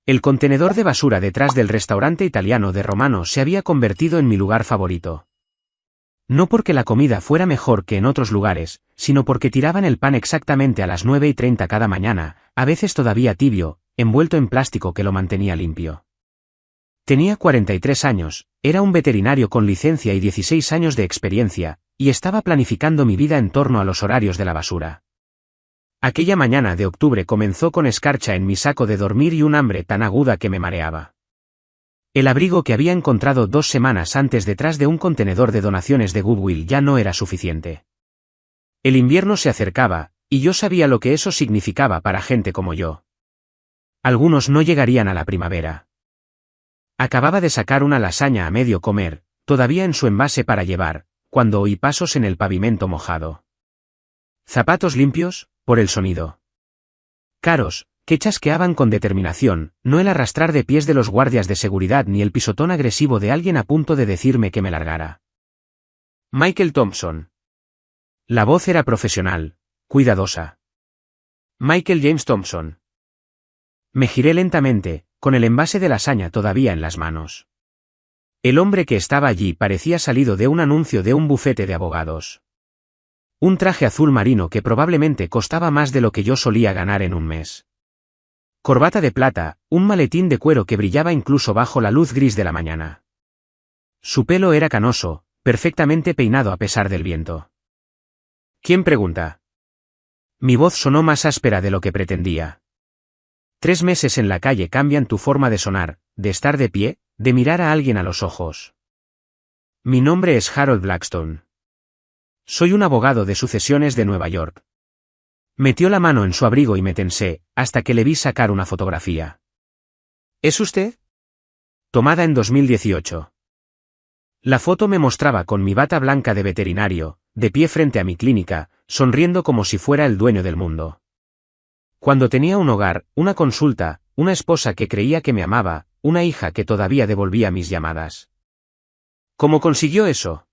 El contenedor de basura detrás del restaurante italiano de Romano se había convertido en mi lugar favorito. No porque la comida fuera mejor que en otros lugares, sino porque tiraban el pan exactamente a las 9:30 cada mañana, a veces todavía tibio, envuelto en plástico que lo mantenía limpio. Tenía 43 años, era un veterinario con licencia y 16 años de experiencia, y estaba planificando mi vida en torno a los horarios de la basura. Aquella mañana de octubre comenzó con escarcha en mi saco de dormir y un hambre tan aguda que me mareaba. El abrigo que había encontrado 2 semanas antes detrás de un contenedor de donaciones de Goodwill ya no era suficiente. El invierno se acercaba, y yo sabía lo que eso significaba para gente como yo. Algunos no llegarían a la primavera. Acababa de sacar una lasaña a medio comer, todavía en su envase para llevar, cuando oí pasos en el pavimento mojado. Zapatos limpios, por el sonido. Caros, que chasqueaban con determinación, no el arrastrar de pies de los guardias de seguridad ni el pisotón agresivo de alguien a punto de decirme que me largara. Michael Thompson. La voz era profesional, cuidadosa. Michael James Thompson. Me giré lentamente, con el envase de lasaña todavía en las manos. El hombre que estaba allí parecía salido de un anuncio de un bufete de abogados. Un traje azul marino que probablemente costaba más de lo que yo solía ganar en un mes. Corbata de plata, un maletín de cuero que brillaba incluso bajo la luz gris de la mañana. Su pelo era canoso, perfectamente peinado a pesar del viento. ¿Quién pregunta? Mi voz sonó más áspera de lo que pretendía. 3 meses en la calle cambian tu forma de sonar, de estar de pie, de mirar a alguien a los ojos. Mi nombre es Harold Blackstone. Soy un abogado de sucesiones de Nueva York. Metió la mano en su abrigo y me tensé, hasta que le vi sacar una fotografía. ¿Es usted? Tomada en 2018. La foto me mostraba con mi bata blanca de veterinario, de pie frente a mi clínica, sonriendo como si fuera el dueño del mundo. Cuando tenía un hogar, una consulta, una esposa que creía que me amaba, una hija que todavía devolvía mis llamadas. ¿Cómo consiguió eso?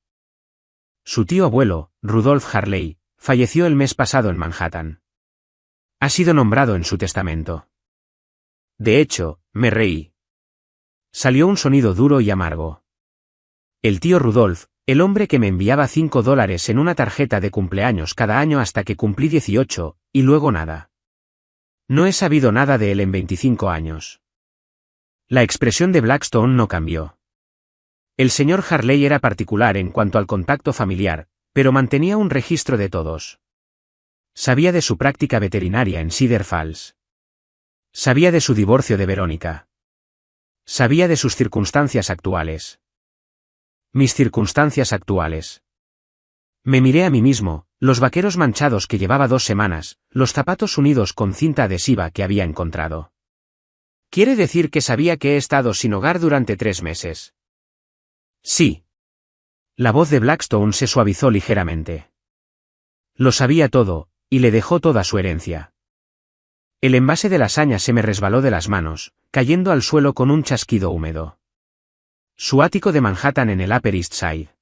Su tío abuelo, Rudolph Harley, falleció el mes pasado en Manhattan. Ha sido nombrado en su testamento. De hecho, me reí. Salió un sonido duro y amargo. El tío Rudolph, el hombre que me enviaba $5 en una tarjeta de cumpleaños cada año hasta que cumplí 18, y luego nada. No he sabido nada de él en 25 años. La expresión de Blackstone no cambió. El señor Harley era particular en cuanto al contacto familiar, pero mantenía un registro de todos. Sabía de su práctica veterinaria en Cedar Falls. Sabía de su divorcio de Verónica. Sabía de sus circunstancias actuales. Mis circunstancias actuales. Me miré a mí mismo, los vaqueros manchados que llevaba 2 semanas, los zapatos unidos con cinta adhesiva que había encontrado. ¿Quiere decir que sabía que he estado sin hogar durante 3 meses? Sí. La voz de Blackstone se suavizó ligeramente. Lo sabía todo, y le dejó toda su herencia. El envase de lasaña se me resbaló de las manos, cayendo al suelo con un chasquido húmedo. Su ático de Manhattan en el Upper East Side.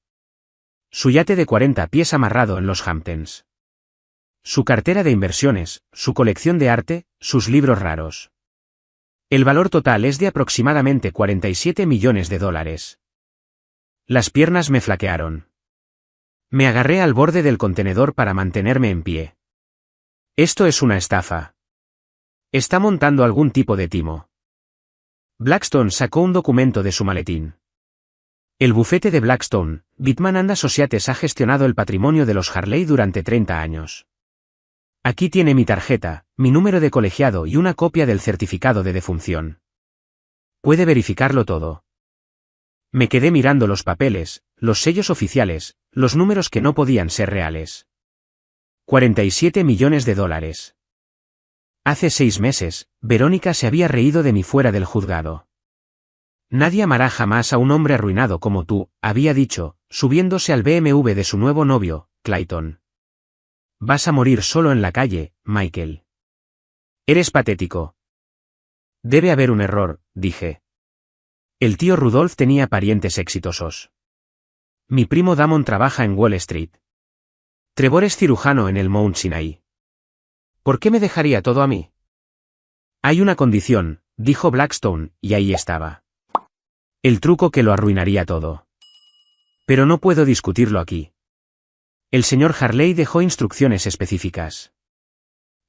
Su yate de 40 pies amarrado en los Hamptons. Su cartera de inversiones, su colección de arte, sus libros raros. El valor total es de aproximadamente $47 millones. Las piernas me flaquearon. Me agarré al borde del contenedor para mantenerme en pie. Esto es una estafa. Está montando algún tipo de timo. Blackstone sacó un documento de su maletín. El bufete de Blackstone, Bitman and Associates ha gestionado el patrimonio de los Harley durante 30 años. Aquí tiene mi tarjeta, mi número de colegiado y una copia del certificado de defunción. Puede verificarlo todo. Me quedé mirando los papeles, los sellos oficiales, los números que no podían ser reales. $47 millones. Hace 6 meses, Verónica se había reído de mí fuera del juzgado. Nadie amará jamás a un hombre arruinado como tú, había dicho, subiéndose al BMW de su nuevo novio, Clayton. Vas a morir solo en la calle, Michael. Eres patético. Debe haber un error, dije. El tío Rudolph tenía parientes exitosos. Mi primo Damon trabaja en Wall Street. Trevor es cirujano en el Mount Sinai. ¿Por qué me dejaría todo a mí? Hay una condición, dijo Blackstone, y ahí estaba. El truco que lo arruinaría todo. Pero no puedo discutirlo aquí. El señor Harley dejó instrucciones específicas.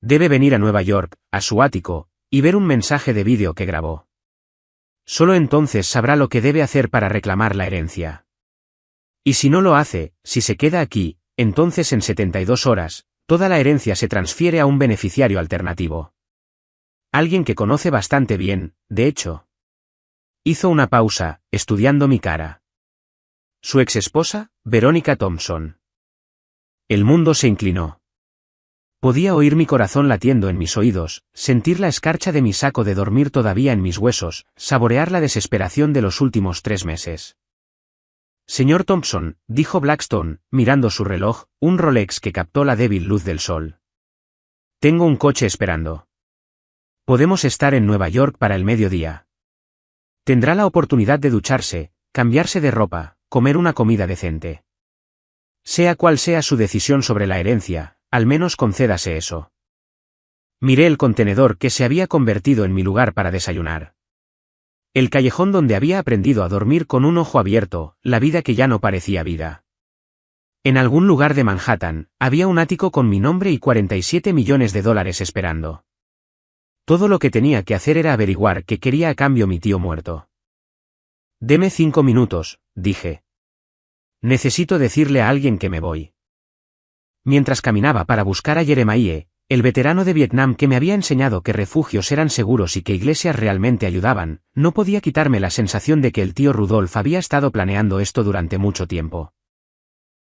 Debe venir a Nueva York, a su ático, y ver un mensaje de vídeo que grabó. Solo entonces sabrá lo que debe hacer para reclamar la herencia. Y si no lo hace, si se queda aquí, entonces en 72 horas, toda la herencia se transfiere a un beneficiario alternativo. Alguien que conoce bastante bien, de hecho. Hizo una pausa, estudiando mi cara. Su exesposa, Veronica Thompson. El mundo se inclinó. Podía oír mi corazón latiendo en mis oídos, sentir la escarcha de mi saco de dormir todavía en mis huesos, saborear la desesperación de los últimos 3 meses. Señor Thompson, dijo Blackstone, mirando su reloj, un Rolex que captó la débil luz del sol. Tengo un coche esperando. Podemos estar en Nueva York para el mediodía. Tendrá la oportunidad de ducharse, cambiarse de ropa, comer una comida decente. Sea cual sea su decisión sobre la herencia, al menos concédase eso. Miré el contenedor que se había convertido en mi lugar para desayunar. El callejón donde había aprendido a dormir con un ojo abierto, la vida que ya no parecía vida. En algún lugar de Manhattan, había un ático con mi nombre y $47 millones esperando. Todo lo que tenía que hacer era averiguar qué quería a cambio mi tío muerto. Deme 5 minutos, dije. Necesito decirle a alguien que me voy. Mientras caminaba para buscar a Jeremiah, el veterano de Vietnam que me había enseñado que refugios eran seguros y que iglesias realmente ayudaban, no podía quitarme la sensación de que el tío Rudolph había estado planeando esto durante mucho tiempo.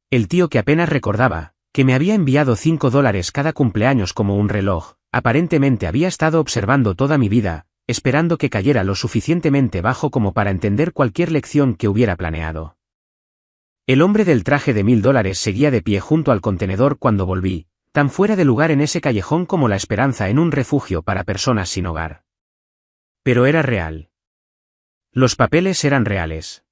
El tío que apenas recordaba, que me había enviado $5 cada cumpleaños como un reloj, aparentemente había estado observando toda mi vida, esperando que cayera lo suficientemente bajo como para entender cualquier lección que hubiera planeado. El hombre del traje de $1000 seguía de pie junto al contenedor cuando volví, tan fuera de lugar en ese callejón como la esperanza en un refugio para personas sin hogar. Pero era real. Los papeles eran reales.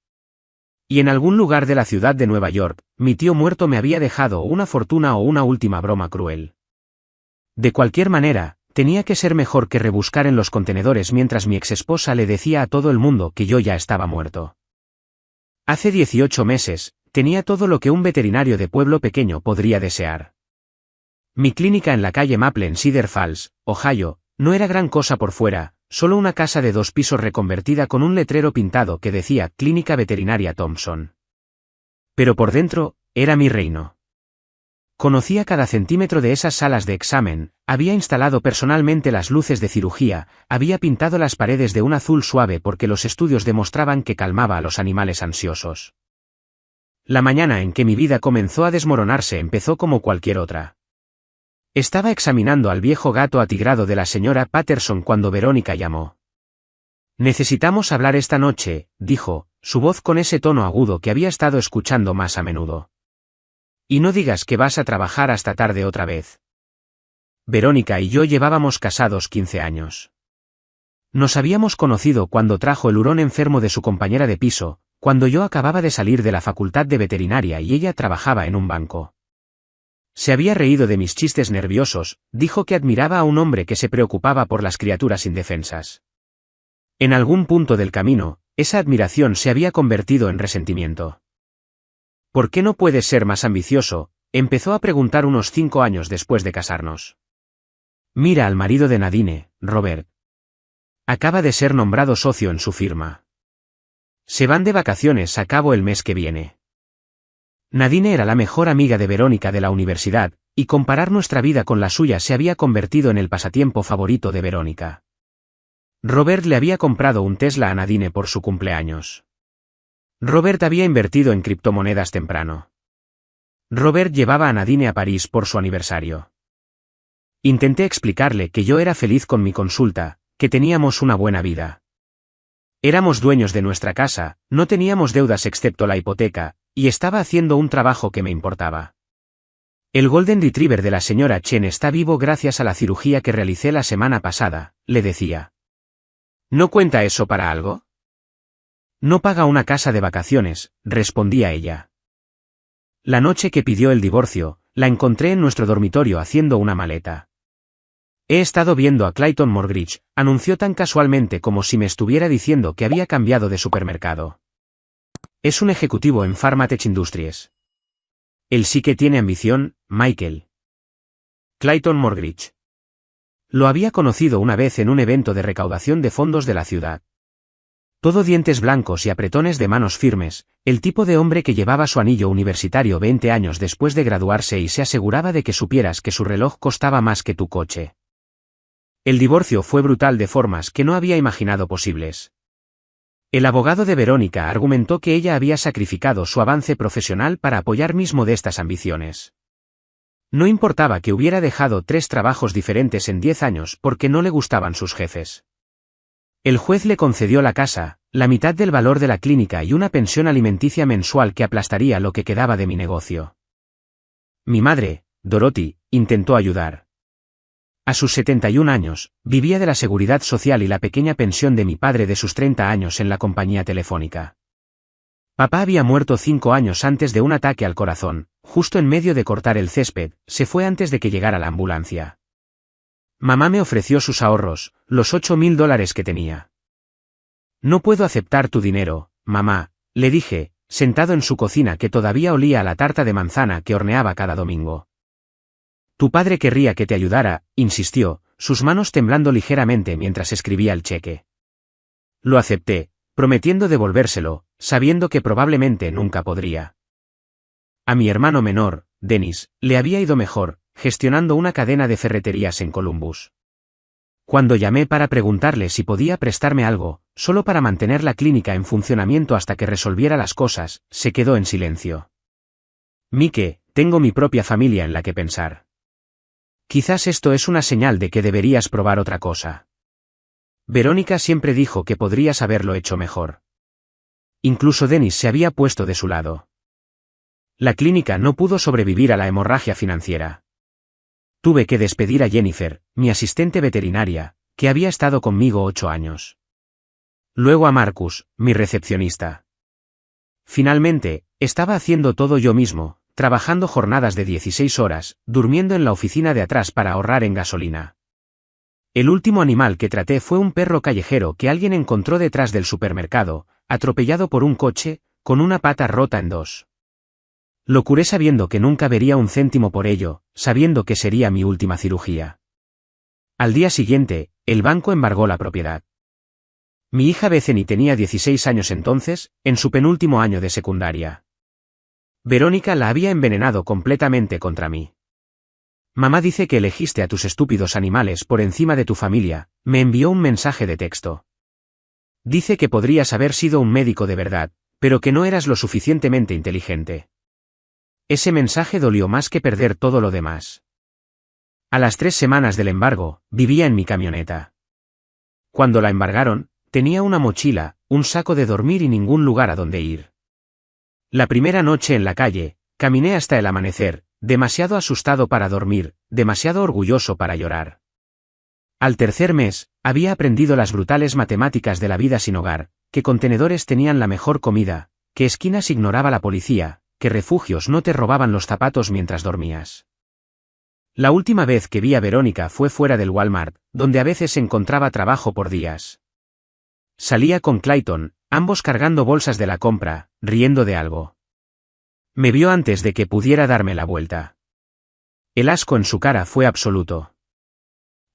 Y en algún lugar de la ciudad de Nueva York, mi tío muerto me había dejado una fortuna o una última broma cruel. De cualquier manera, tenía que ser mejor que rebuscar en los contenedores mientras mi exesposa le decía a todo el mundo que yo ya estaba muerto. Hace 18 meses, tenía todo lo que un veterinario de pueblo pequeño podría desear. Mi clínica en la calle Maple en Cedar Falls, Ohio, no era gran cosa por fuera, solo una casa de 2 pisos reconvertida con un letrero pintado que decía Clínica Veterinaria Thompson. Pero por dentro, era mi reino. Conocía cada centímetro de esas salas de examen, había instalado personalmente las luces de cirugía, había pintado las paredes de un azul suave porque los estudios demostraban que calmaba a los animales ansiosos. La mañana en que mi vida comenzó a desmoronarse empezó como cualquier otra. Estaba examinando al viejo gato atigrado de la señora Patterson cuando Verónica llamó. Necesitamos hablar esta noche, dijo, su voz con ese tono agudo que había estado escuchando más a menudo. Y no digas que vas a trabajar hasta tarde otra vez. Verónica y yo llevábamos casados 15 años. Nos habíamos conocido cuando trajo el hurón enfermo de su compañera de piso, cuando yo acababa de salir de la facultad de veterinaria y ella trabajaba en un banco. Se había reído de mis chistes nerviosos, dijo que admiraba a un hombre que se preocupaba por las criaturas indefensas. En algún punto del camino, esa admiración se había convertido en resentimiento. ¿Por qué no puedes ser más ambicioso?, empezó a preguntar unos 5 años después de casarnos. Mira al marido de Nadine, Robert. Acaba de ser nombrado socio en su firma. Se van de vacaciones a cabo el mes que viene. Nadine era la mejor amiga de Verónica de la universidad, y comparar nuestra vida con la suya se había convertido en el pasatiempo favorito de Verónica. Robert le había comprado un Tesla a Nadine por su cumpleaños. Robert había invertido en criptomonedas temprano. Robert llevaba a Nadine a París por su aniversario. Intenté explicarle que yo era feliz con mi consulta, que teníamos una buena vida. Éramos dueños de nuestra casa, no teníamos deudas excepto la hipoteca, y estaba haciendo un trabajo que me importaba. El Golden Retriever de la señora Chen está vivo gracias a la cirugía que realicé la semana pasada, le decía. ¿No cuenta eso para algo? No paga una casa de vacaciones, respondía ella. La noche que pidió el divorcio, la encontré en nuestro dormitorio haciendo una maleta. He estado viendo a Clayton Morgridge, anunció tan casualmente como si me estuviera diciendo que había cambiado de supermercado. Es un ejecutivo en Pharmatech Industries. Él sí que tiene ambición, Michael. Clayton Morgridge. Lo había conocido una vez en un evento de recaudación de fondos de la ciudad. Todo dientes blancos y apretones de manos firmes, el tipo de hombre que llevaba su anillo universitario 20 años después de graduarse y se aseguraba de que supieras que su reloj costaba más que tu coche. El divorcio fue brutal de formas que no había imaginado posibles. El abogado de Verónica argumentó que ella había sacrificado su avance profesional para apoyar mis modestas ambiciones. No importaba que hubiera dejado 3 trabajos diferentes en 10 años porque no le gustaban sus jefes. El juez le concedió la casa, la mitad del valor de la clínica y una pensión alimenticia mensual que aplastaría lo que quedaba de mi negocio. Mi madre, Dorothy, intentó ayudar. A sus 71 años, vivía de la seguridad social y la pequeña pensión de mi padre de sus 30 años en la compañía telefónica. Papá había muerto 5 años antes de un ataque al corazón, justo en medio de cortar el césped, se fue antes de que llegara la ambulancia. Mamá me ofreció sus ahorros, los $8.000 que tenía. No puedo aceptar tu dinero, mamá, le dije, sentado en su cocina que todavía olía a la tarta de manzana que horneaba cada domingo. Tu padre querría que te ayudara, insistió, sus manos temblando ligeramente mientras escribía el cheque. Lo acepté, prometiendo devolvérselo, sabiendo que probablemente nunca podría. A mi hermano menor, Dennis, le había ido mejor, gestionando una cadena de ferreterías en Columbus. Cuando llamé para preguntarle si podía prestarme algo, solo para mantener la clínica en funcionamiento hasta que resolviera las cosas, se quedó en silencio. Mike, tengo mi propia familia en la que pensar. Quizás esto es una señal de que deberías probar otra cosa. Verónica siempre dijo que podrías haberlo hecho mejor. Incluso Dennis se había puesto de su lado. La clínica no pudo sobrevivir a la hemorragia financiera. Tuve que despedir a Jennifer, mi asistente veterinaria, que había estado conmigo 8 años. Luego a Marcus, mi recepcionista. Finalmente, estaba haciendo todo yo mismo, trabajando jornadas de 16 horas, durmiendo en la oficina de atrás para ahorrar en gasolina. El último animal que traté fue un perro callejero que alguien encontró detrás del supermercado, atropellado por un coche, con una pata rota en 2. Lo curé sabiendo que nunca vería un céntimo por ello, sabiendo que sería mi última cirugía. Al día siguiente, el banco embargó la propiedad. Mi hija Bethany tenía 16 años entonces, en su penúltimo año de secundaria. Verónica la había envenenado completamente contra mí. Mamá dice que elegiste a tus estúpidos animales por encima de tu familia, me envió un mensaje de texto. Dice que podrías haber sido un médico de verdad, pero que no eras lo suficientemente inteligente. Ese mensaje dolió más que perder todo lo demás. A las 3 semanas del embargo, vivía en mi camioneta. Cuando la embargaron, tenía una mochila, un saco de dormir y ningún lugar a donde ir. La primera noche en la calle, caminé hasta el amanecer, demasiado asustado para dormir, demasiado orgulloso para llorar. Al tercer mes, había aprendido las brutales matemáticas de la vida sin hogar, que contenedores tenían la mejor comida, que esquinas ignoraba la policía, que refugios no te robaban los zapatos mientras dormías. La última vez que vi a Verónica fue fuera del Walmart, donde a veces encontraba trabajo por días. Salía con Clayton, ambos cargando bolsas de la compra, riendo de algo. Me vio antes de que pudiera darme la vuelta. El asco en su cara fue absoluto.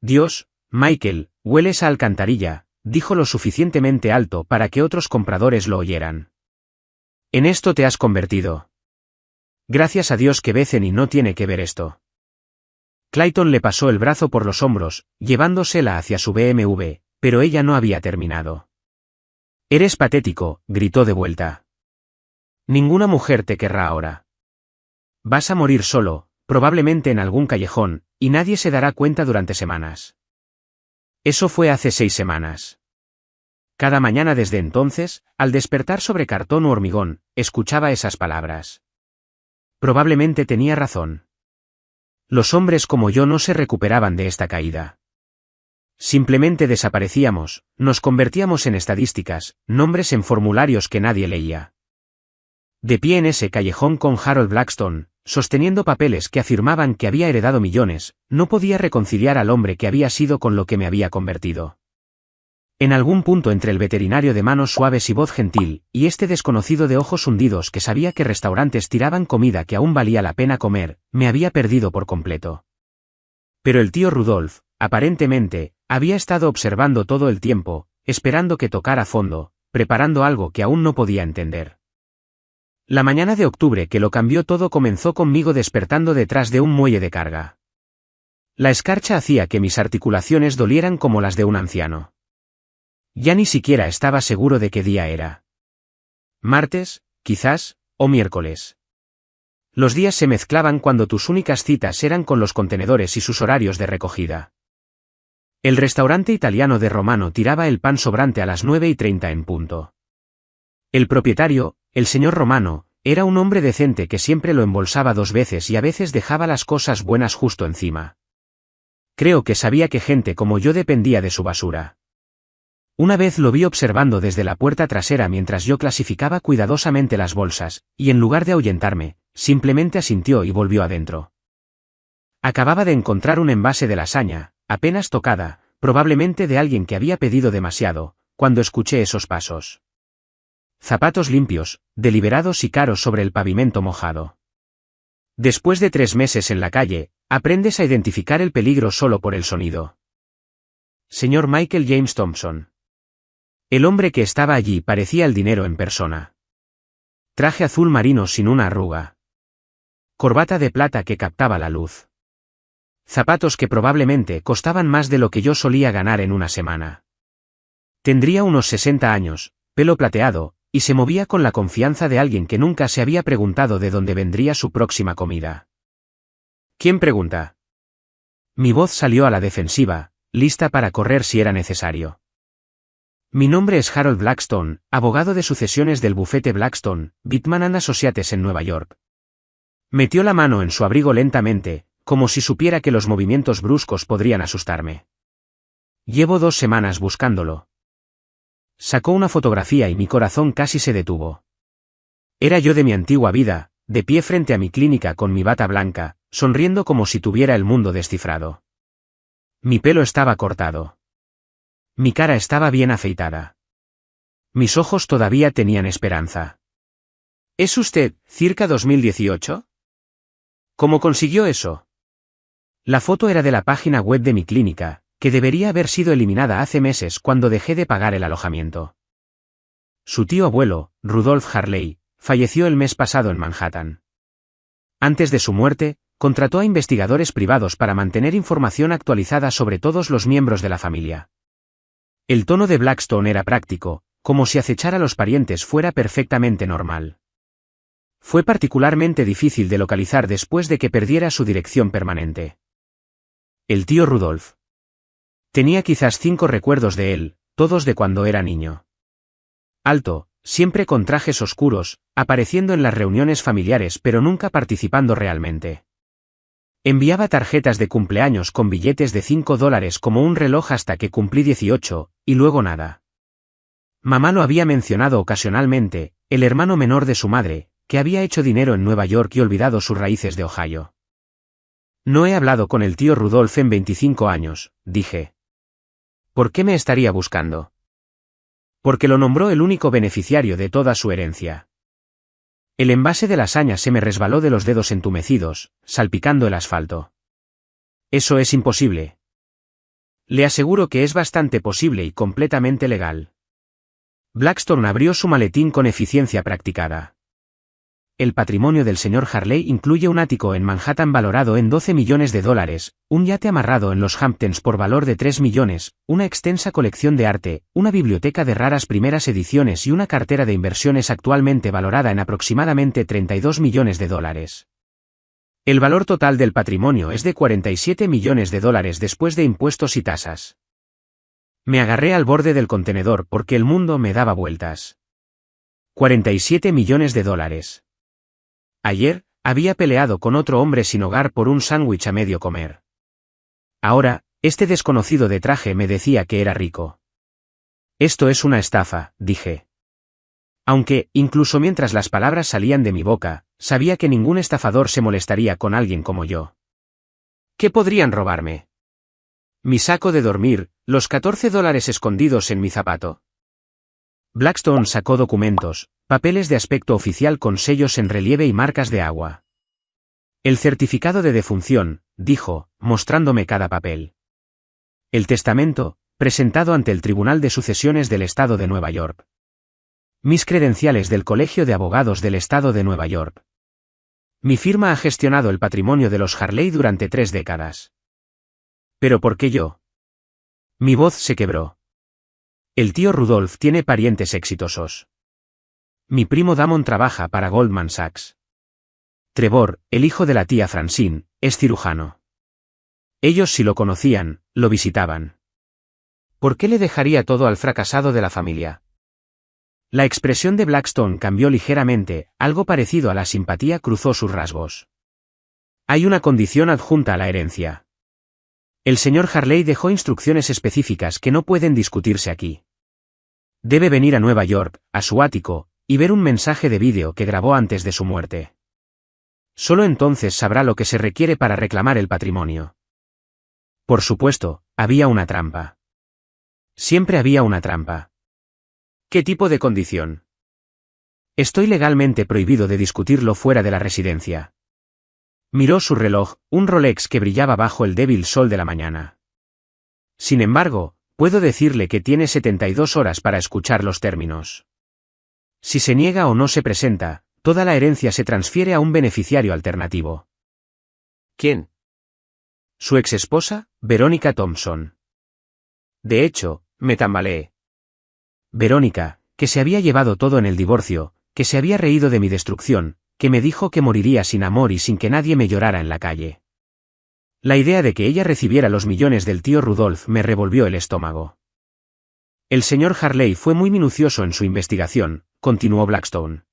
Dios, Michael, hueles a alcantarilla, dijo lo suficientemente alto para que otros compradores lo oyeran. En esto te has convertido. Gracias a Dios que Bethany no tiene que ver esto. Clayton le pasó el brazo por los hombros, llevándosela hacia su BMW, pero ella no había terminado. Eres patético, gritó de vuelta. Ninguna mujer te querrá ahora. Vas a morir solo, probablemente en algún callejón, y nadie se dará cuenta durante semanas. Eso fue hace 6 semanas. Cada mañana desde entonces, al despertar sobre cartón u hormigón, escuchaba esas palabras. Probablemente tenía razón. Los hombres como yo no se recuperaban de esta caída. Simplemente desaparecíamos, nos convertíamos en estadísticas, nombres en formularios que nadie leía. De pie en ese callejón con Harold Blackstone, sosteniendo papeles que afirmaban que había heredado millones, no podía reconciliar al hombre que había sido con lo que me había convertido. En algún punto entre el veterinario de manos suaves y voz gentil, y este desconocido de ojos hundidos que sabía que restaurantes tiraban comida que aún valía la pena comer, me había perdido por completo. Pero el tío Rudolf, aparentemente, había estado observando todo el tiempo, esperando que tocara fondo, preparando algo que aún no podía entender. La mañana de octubre que lo cambió todo comenzó conmigo despertando detrás de un muelle de carga. La escarcha hacía que mis articulaciones dolieran como las de un anciano. Ya ni siquiera estaba seguro de qué día era. Martes, quizás, o miércoles. Los días se mezclaban cuando tus únicas citas eran con los contenedores y sus horarios de recogida. El restaurante italiano de Romano tiraba el pan sobrante a las 9:30 en punto. El propietario, el señor Romano, era un hombre decente que siempre lo embolsaba 2 veces y a veces dejaba las cosas buenas justo encima. Creo que sabía que gente como yo dependía de su basura. Una vez lo vi observando desde la puerta trasera mientras yo clasificaba cuidadosamente las bolsas, y en lugar de ahuyentarme, simplemente asintió y volvió adentro. Acababa de encontrar un envase de lasaña, apenas tocada, probablemente de alguien que había pedido demasiado, cuando escuché esos pasos. Zapatos limpios, deliberados y caros sobre el pavimento mojado. Después de 3 meses en la calle, aprendes a identificar el peligro solo por el sonido. Señor Michael James Thompson. El hombre que estaba allí parecía el dinero en persona. Traje azul marino sin una arruga. Corbata de plata que captaba la luz. Zapatos que probablemente costaban más de lo que yo solía ganar en una semana. Tendría unos 60 años, pelo plateado, y se movía con la confianza de alguien que nunca se había preguntado de dónde vendría su próxima comida. ¿Quién pregunta? Mi voz salió a la defensiva, lista para correr si era necesario. Mi nombre es Harold Blackstone, abogado de sucesiones del bufete Blackstone, Bitman and Associates en Nueva York. Metió la mano en su abrigo lentamente, como si supiera que los movimientos bruscos podrían asustarme. Llevo 2 semanas buscándolo. Sacó una fotografía y mi corazón casi se detuvo. Era yo de mi antigua vida, de pie frente a mi clínica con mi bata blanca, sonriendo como si tuviera el mundo descifrado. Mi pelo estaba cortado. Mi cara estaba bien afeitada. Mis ojos todavía tenían esperanza. ¿Es usted, circa 2018? ¿Cómo consiguió eso? La foto era de la página web de mi clínica, que debería haber sido eliminada hace meses cuando dejé de pagar el alojamiento. Su tío abuelo, Rudolf Harley, falleció el mes pasado en Manhattan. Antes de su muerte, contrató a investigadores privados para mantener información actualizada sobre todos los miembros de la familia. El tono de Blackstone era práctico, como si acechar a los parientes fuera perfectamente normal. Fue particularmente difícil de localizar después de que perdiera su dirección permanente. El tío Rudolf. Tenía quizás 5 recuerdos de él, todos de cuando era niño. Alto, siempre con trajes oscuros, apareciendo en las reuniones familiares pero nunca participando realmente. Enviaba tarjetas de cumpleaños con billetes de $5 como un reloj hasta que cumplí 18, y luego nada. Mamá lo había mencionado ocasionalmente, el hermano menor de su madre, que había hecho dinero en Nueva York y olvidado sus raíces de Ohio. No he hablado con el tío Rudolf en 25 años, dije. ¿Por qué me estaría buscando? Porque lo nombró el único beneficiario de toda su herencia. El envase de lasaña se me resbaló de los dedos entumecidos, salpicando el asfalto. Eso es imposible. Le aseguro que es bastante posible y completamente legal. Blackstone abrió su maletín con eficiencia practicada. El patrimonio del señor Harley incluye un ático en Manhattan valorado en $12 millones, un yate amarrado en los Hamptons por valor de $3 millones, una extensa colección de arte, una biblioteca de raras primeras ediciones y una cartera de inversiones actualmente valorada en aproximadamente $32 millones. El valor total del patrimonio es de $47 millones después de impuestos y tasas. Me agarré al borde del contenedor porque el mundo me daba vueltas. $47 millones. Ayer, había peleado con otro hombre sin hogar por un sándwich a medio comer. Ahora, este desconocido de traje me decía que era rico. Esto es una estafa, dije. Aunque, incluso mientras las palabras salían de mi boca, sabía que ningún estafador se molestaría con alguien como yo. ¿Qué podrían robarme? Mi saco de dormir, los $14 escondidos en mi zapato. Blackstone sacó documentos, papeles de aspecto oficial con sellos en relieve y marcas de agua. El certificado de defunción, dijo, mostrándome cada papel. El testamento, presentado ante el Tribunal de Sucesiones del Estado de Nueva York. Mis credenciales del Colegio de Abogados del Estado de Nueva York. Mi firma ha gestionado el patrimonio de los Harley durante 3 décadas. ¿Pero por qué yo? Mi voz se quebró. El tío Rudolph tiene parientes exitosos. Mi primo Damon trabaja para Goldman Sachs. Trevor, el hijo de la tía Francine, es cirujano. Ellos si lo conocían, lo visitaban. ¿Por qué le dejaría todo al fracasado de la familia? La expresión de Blackstone cambió ligeramente, algo parecido a la simpatía cruzó sus rasgos. Hay una condición adjunta a la herencia. El señor Harley dejó instrucciones específicas que no pueden discutirse aquí. Debe venir a Nueva York, a su ático, y ver un mensaje de vídeo que grabó antes de su muerte. Solo entonces sabrá lo que se requiere para reclamar el patrimonio. Por supuesto, había una trampa. Siempre había una trampa. ¿Qué tipo de condición? Estoy legalmente prohibido de discutirlo fuera de la residencia. Miró su reloj, un Rolex que brillaba bajo el débil sol de la mañana. Sin embargo, puedo decirle que tiene 72 horas para escuchar los términos. Si se niega o no se presenta, toda la herencia se transfiere a un beneficiario alternativo. ¿Quién? Su exesposa, Verónica Thompson. De hecho, me tambaleé. Verónica, que se había llevado todo en el divorcio, que se había reído de mi destrucción, que me dijo que moriría sin amor y sin que nadie me llorara en la calle. La idea de que ella recibiera los millones del tío Rudolph me revolvió el estómago. El señor Harley fue muy minucioso en su investigación, continuó Blackstone.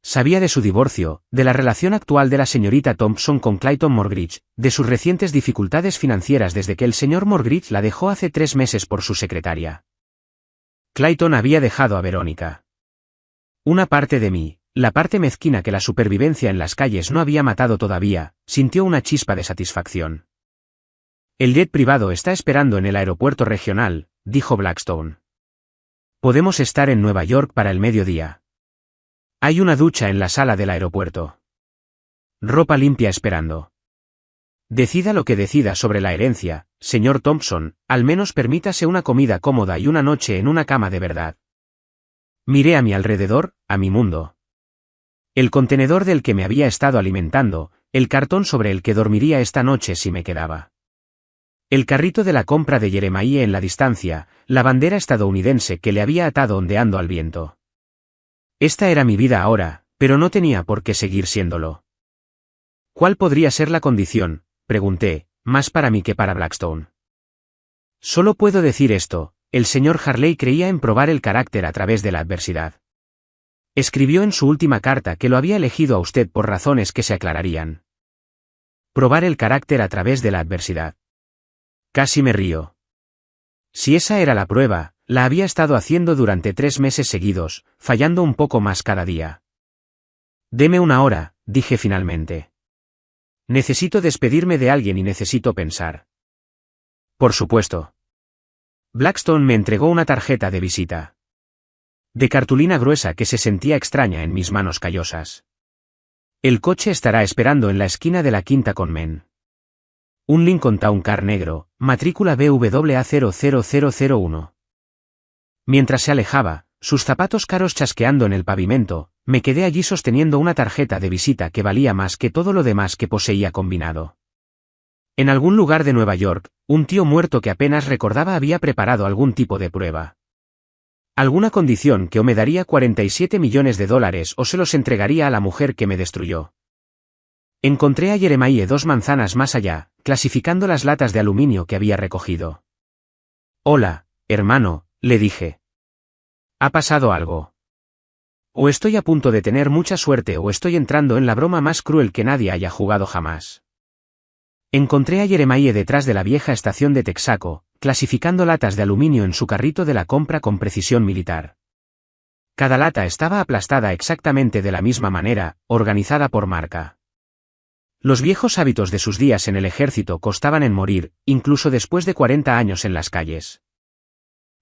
Sabía de su divorcio, de la relación actual de la señorita Thompson con Clayton Morgridge, de sus recientes dificultades financieras desde que el señor Morgridge la dejó hace 3 meses por su secretaria. Clayton había dejado a Verónica. Una parte de mí, la parte mezquina que la supervivencia en las calles no había matado todavía, sintió una chispa de satisfacción. El jet privado está esperando en el aeropuerto regional, dijo Blackstone. Podemos estar en Nueva York para el mediodía. Hay una ducha en la sala del aeropuerto. Ropa limpia esperando. Decida lo que decida sobre la herencia, señor Thompson, al menos permítase una comida cómoda y una noche en una cama de verdad. Miré a mi alrededor, a mi mundo. El contenedor del que me había estado alimentando, el cartón sobre el que dormiría esta noche si me quedaba. El carrito de la compra de Jeremiah en la distancia, la bandera estadounidense que le había atado ondeando al viento. Esta era mi vida ahora, pero no tenía por qué seguir siéndolo. ¿Cuál podría ser la condición?, pregunté, más para mí que para Blackstone. Solo puedo decir esto, el señor Harley creía en probar el carácter a través de la adversidad. Escribió en su última carta que lo había elegido a usted por razones que se aclararían. Probar el carácter a través de la adversidad. Casi me río. Si esa era la prueba, la había estado haciendo durante 3 meses seguidos, fallando un poco más cada día. Deme una hora, dije finalmente. Necesito despedirme de alguien y necesito pensar. Por supuesto. Blackstone me entregó una tarjeta de visita. De cartulina gruesa que se sentía extraña en mis manos callosas. El coche estará esperando en la esquina de la Quinta Conmen. Un Lincoln Town Car negro, matrícula BWA 00001. Mientras se alejaba, sus zapatos caros chasqueando en el pavimento, me quedé allí sosteniendo una tarjeta de visita que valía más que todo lo demás que poseía combinado. En algún lugar de Nueva York, un tío muerto que apenas recordaba había preparado algún tipo de prueba. Alguna condición que o me daría $47 millones o se los entregaría a la mujer que me destruyó. Encontré a Jeremiah 2 manzanas más allá, clasificando las latas de aluminio que había recogido. Hola, hermano, le dije. ¿Ha pasado algo? O estoy a punto de tener mucha suerte o estoy entrando en la broma más cruel que nadie haya jugado jamás. Encontré a Jeremiah detrás de la vieja estación de Texaco, clasificando latas de aluminio en su carrito de la compra con precisión militar. Cada lata estaba aplastada exactamente de la misma manera, organizada por marca. Los viejos hábitos de sus días en el ejército costaban en morir, incluso después de 40 años en las calles.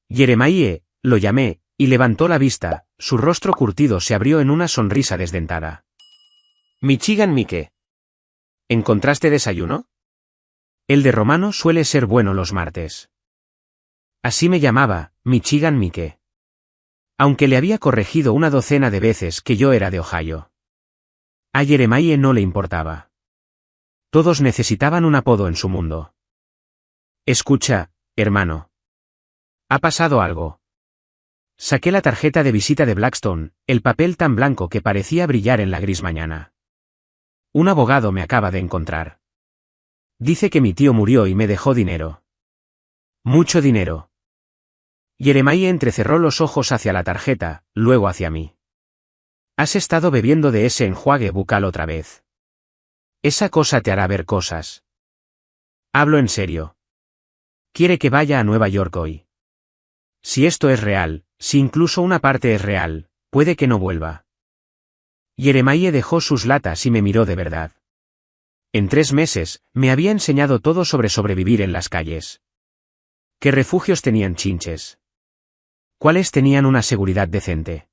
Jeremiah, lo llamé, y levantó la vista, su rostro curtido se abrió en una sonrisa desdentada. Michigan Mike. ¿Encontraste desayuno? El de Romano suele ser bueno los martes. Así me llamaba, Michigan Mike. Aunque le había corregido una docena de veces que yo era de Ohio. A Jeremiah no le importaba. Todos necesitaban un apodo en su mundo. Escucha, hermano. ¿Ha pasado algo? Saqué la tarjeta de visita de Blackstone, el papel tan blanco que parecía brillar en la gris mañana. Un abogado me acaba de encontrar. Dice que mi tío murió y me dejó dinero. Mucho dinero. Jeremiah entrecerró los ojos hacia la tarjeta, luego hacia mí. Has estado bebiendo de ese enjuague bucal otra vez. Esa cosa te hará ver cosas. Hablo en serio. Quiere que vaya a Nueva York hoy. Si esto es real, si incluso una parte es real, puede que no vuelva. Jeremiah dejó sus latas y me miró de verdad. En 3 meses, me había enseñado todo sobre sobrevivir en las calles. ¿Qué refugios tenían chinches? ¿Cuáles tenían una seguridad decente?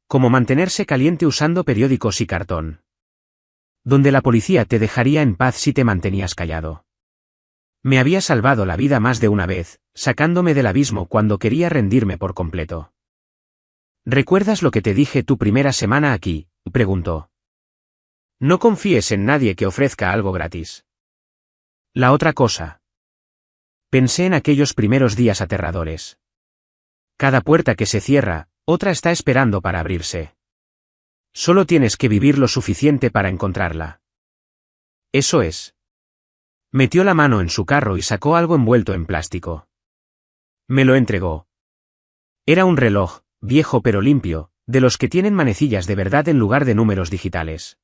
Cómo mantenerse caliente usando periódicos y cartón. Donde la policía te dejaría en paz si te mantenías callado. Me había salvado la vida más de una vez, sacándome del abismo cuando quería rendirme por completo. ¿Recuerdas lo que te dije tu primera semana aquí?, preguntó. No confíes en nadie que ofrezca algo gratis. La otra cosa. Pensé en aquellos primeros días aterradores. Cada puerta que se cierra, otra está esperando para abrirse. Solo tienes que vivir lo suficiente para encontrarla. Eso es. Metió la mano en su carro y sacó algo envuelto en plástico. Me lo entregó. Era un reloj, viejo pero limpio, de los que tienen manecillas de verdad en lugar de números digitales.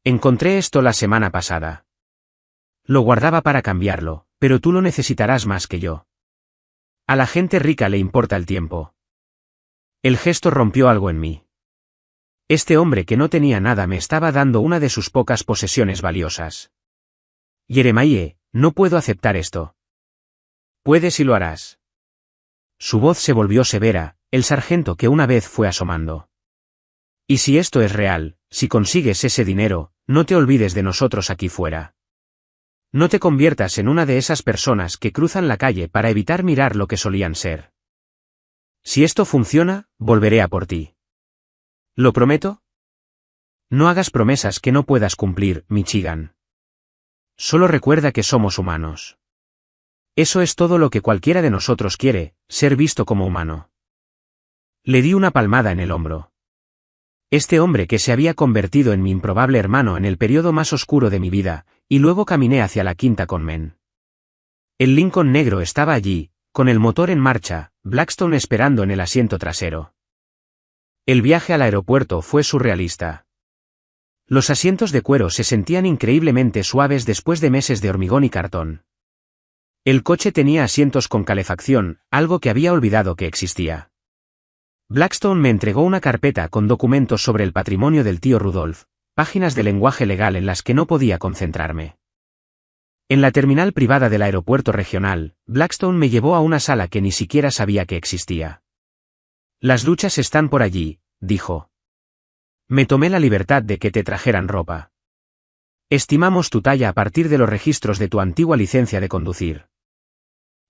Encontré esto la semana pasada. Lo guardaba para cambiarlo, pero tú lo necesitarás más que yo. A la gente rica le importa el tiempo. El gesto rompió algo en mí. Este hombre que no tenía nada me estaba dando una de sus pocas posesiones valiosas. Jeremiah, no puedo aceptar esto. Puedes y lo harás. Su voz se volvió severa, el sargento que una vez fue asomando. Y si esto es real, si consigues ese dinero, no te olvides de nosotros aquí fuera. No te conviertas en una de esas personas que cruzan la calle para evitar mirar lo que solían ser. Si esto funciona, volveré a por ti. ¿Lo prometo? No hagas promesas que no puedas cumplir, Michigan. Solo recuerda que somos humanos. Eso es todo lo que cualquiera de nosotros quiere, ser visto como humano. Le di una palmada en el hombro. Este hombre que se había convertido en mi improbable hermano en el periodo más oscuro de mi vida, y luego caminé hacia la quinta Conmen. El Lincoln negro estaba allí, con el motor en marcha, Blackstone esperando en el asiento trasero. El viaje al aeropuerto fue surrealista. Los asientos de cuero se sentían increíblemente suaves después de meses de hormigón y cartón. El coche tenía asientos con calefacción, algo que había olvidado que existía. Blackstone me entregó una carpeta con documentos sobre el patrimonio del tío Rudolph, páginas de lenguaje legal en las que no podía concentrarme. En la terminal privada del aeropuerto regional, Blackstone me llevó a una sala que ni siquiera sabía que existía. Las duchas están por allí, dijo. Me tomé la libertad de que te trajeran ropa. Estimamos tu talla a partir de los registros de tu antigua licencia de conducir.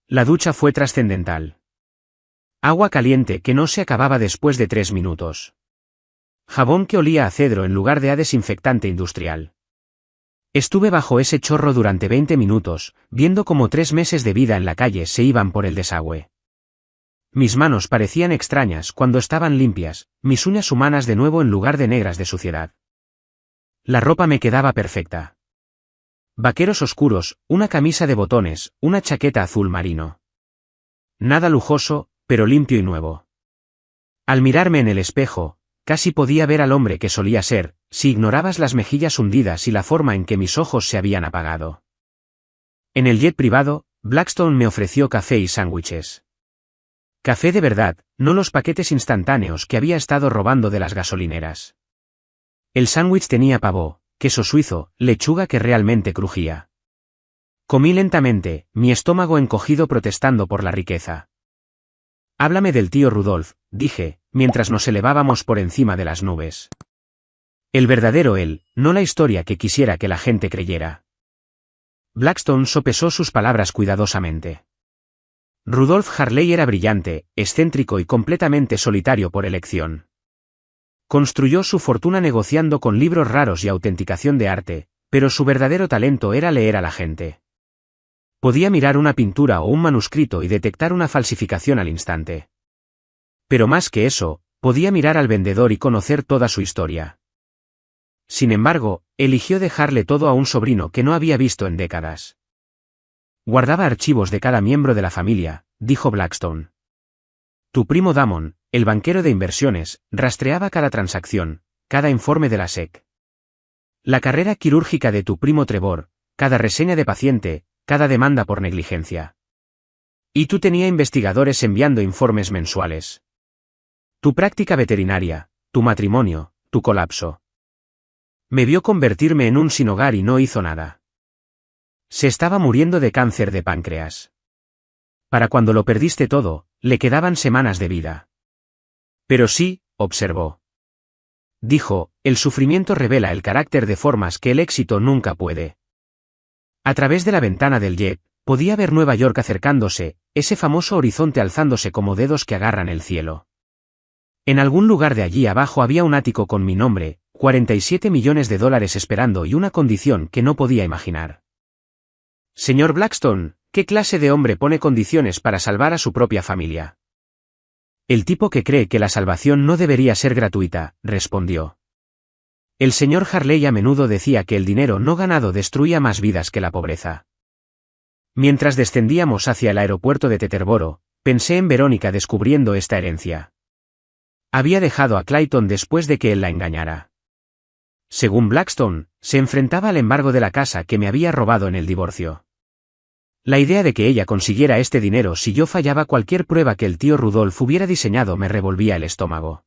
La ducha fue trascendental. Agua caliente que no se acababa después de 3 minutos. Jabón que olía a cedro en lugar de a desinfectante industrial. Estuve bajo ese chorro durante 20 minutos, viendo cómo 3 meses de vida en la calle se iban por el desagüe. Mis manos parecían extrañas cuando estaban limpias, mis uñas humanas de nuevo en lugar de negras de suciedad. La ropa me quedaba perfecta. Vaqueros oscuros, una camisa de botones, una chaqueta azul marino. Nada lujoso, pero limpio y nuevo. Al mirarme en el espejo, casi podía ver al hombre que solía ser, si ignorabas las mejillas hundidas y la forma en que mis ojos se habían apagado. En el jet privado, Blackstone me ofreció café y sándwiches. Café de verdad, no los paquetes instantáneos que había estado robando de las gasolineras. El sándwich tenía pavó, queso suizo, lechuga que realmente crujía. Comí lentamente, mi estómago encogido protestando por la riqueza. Háblame del tío Rudolf, dije, mientras nos elevábamos por encima de las nubes. El verdadero él, no la historia que quisiera que la gente creyera. Blackstone sopesó sus palabras cuidadosamente. Rudolf Harley era brillante, excéntrico y completamente solitario por elección. Construyó su fortuna negociando con libros raros y autenticación de arte, pero su verdadero talento era leer a la gente. Podía mirar una pintura o un manuscrito y detectar una falsificación al instante. Pero más que eso, podía mirar al vendedor y conocer toda su historia. Sin embargo, eligió dejarle todo a un sobrino que no había visto en décadas. Guardaba archivos de cada miembro de la familia, dijo Blackstone. Tu primo Damon, el banquero de inversiones, rastreaba cada transacción, cada informe de la SEC. La carrera quirúrgica de tu primo Trevor, cada reseña de paciente, cada demanda por negligencia. Y tú tenía investigadores enviando informes mensuales. Tu práctica veterinaria, tu matrimonio, tu colapso. Me vio convertirme en un sin hogar y no hizo nada. Se estaba muriendo de cáncer de páncreas. Para cuando lo perdiste todo, le quedaban semanas de vida. Pero sí, observó. Dijo, el sufrimiento revela el carácter de formas que el éxito nunca puede. A través de la ventana del jet, podía ver Nueva York acercándose, ese famoso horizonte alzándose como dedos que agarran el cielo. En algún lugar de allí abajo había un ático con mi nombre, 47 millones de dólares esperando y una condición que no podía imaginar. Señor Blackstone, ¿qué clase de hombre pone condiciones para salvar a su propia familia? El tipo que cree que la salvación no debería ser gratuita, respondió. El señor Harley a menudo decía que el dinero no ganado destruía más vidas que la pobreza. Mientras descendíamos hacia el aeropuerto de Teterboro, pensé en Verónica descubriendo esta herencia. Había dejado a Clayton después de que él la engañara. Según Blackstone, se enfrentaba al embargo de la casa que me había robado en el divorcio. La idea de que ella consiguiera este dinero si yo fallaba cualquier prueba que el tío Rudolf hubiera diseñado me revolvía el estómago.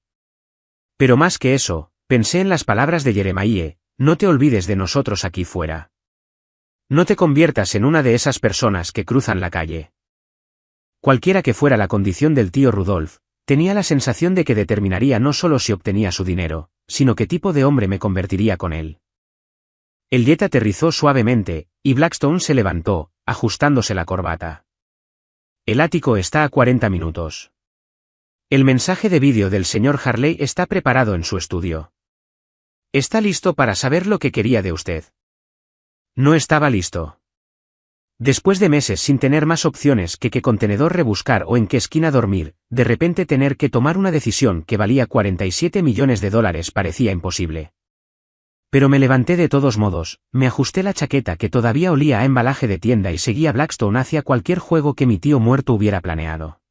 Pero más que eso, pensé en las palabras de Jeremiah, no te olvides de nosotros aquí fuera. No te conviertas en una de esas personas que cruzan la calle. Cualquiera que fuera la condición del tío Rudolf, tenía la sensación de que determinaría no solo si obtenía su dinero, sino qué tipo de hombre me convertiría con él. El jet aterrizó suavemente, y Blackstone se levantó, ajustándose la corbata. El ático está a 40 minutos. El mensaje de vídeo del señor Harley está preparado en su estudio. Está listo para saber lo que quería de usted. No estaba listo. Después de meses sin tener más opciones que qué contenedor rebuscar o en qué esquina dormir, de repente tener que tomar una decisión que valía 47 millones de dólares parecía imposible. Pero me levanté de todos modos, me ajusté la chaqueta que todavía olía a embalaje de tienda y seguí a Blackstone hacia cualquier juego que mi tío muerto hubiera planeado.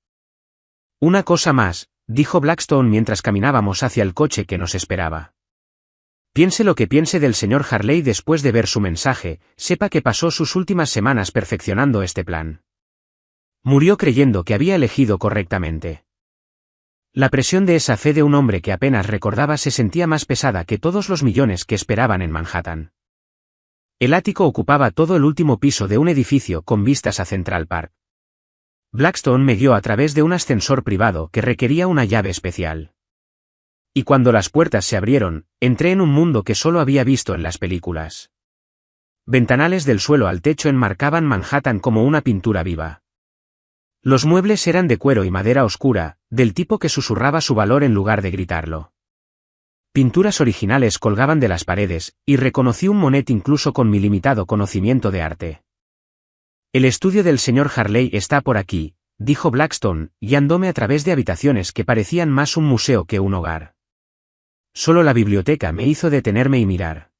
Una cosa más, dijo Blackstone mientras caminábamos hacia el coche que nos esperaba. Piense lo que piense del señor Harley después de ver su mensaje, sepa que pasó sus últimas semanas perfeccionando este plan. Murió creyendo que había elegido correctamente. La presión de esa fe de un hombre que apenas recordaba se sentía más pesada que todos los millones que esperaban en Manhattan. El ático ocupaba todo el último piso de un edificio con vistas a Central Park. Blackstone me guió a través de un ascensor privado que requería una llave especial. Y cuando las puertas se abrieron, entré en un mundo que solo había visto en las películas. Ventanales del suelo al techo enmarcaban Manhattan como una pintura viva. Los muebles eran de cuero y madera oscura, del tipo que susurraba su valor en lugar de gritarlo. Pinturas originales colgaban de las paredes, y reconocí un Monet incluso con mi limitado conocimiento de arte. El estudio del señor Harley está por aquí, dijo Blackstone, guiándome a través de habitaciones que parecían más un museo que un hogar. Solo la biblioteca me hizo detenerme y mirar.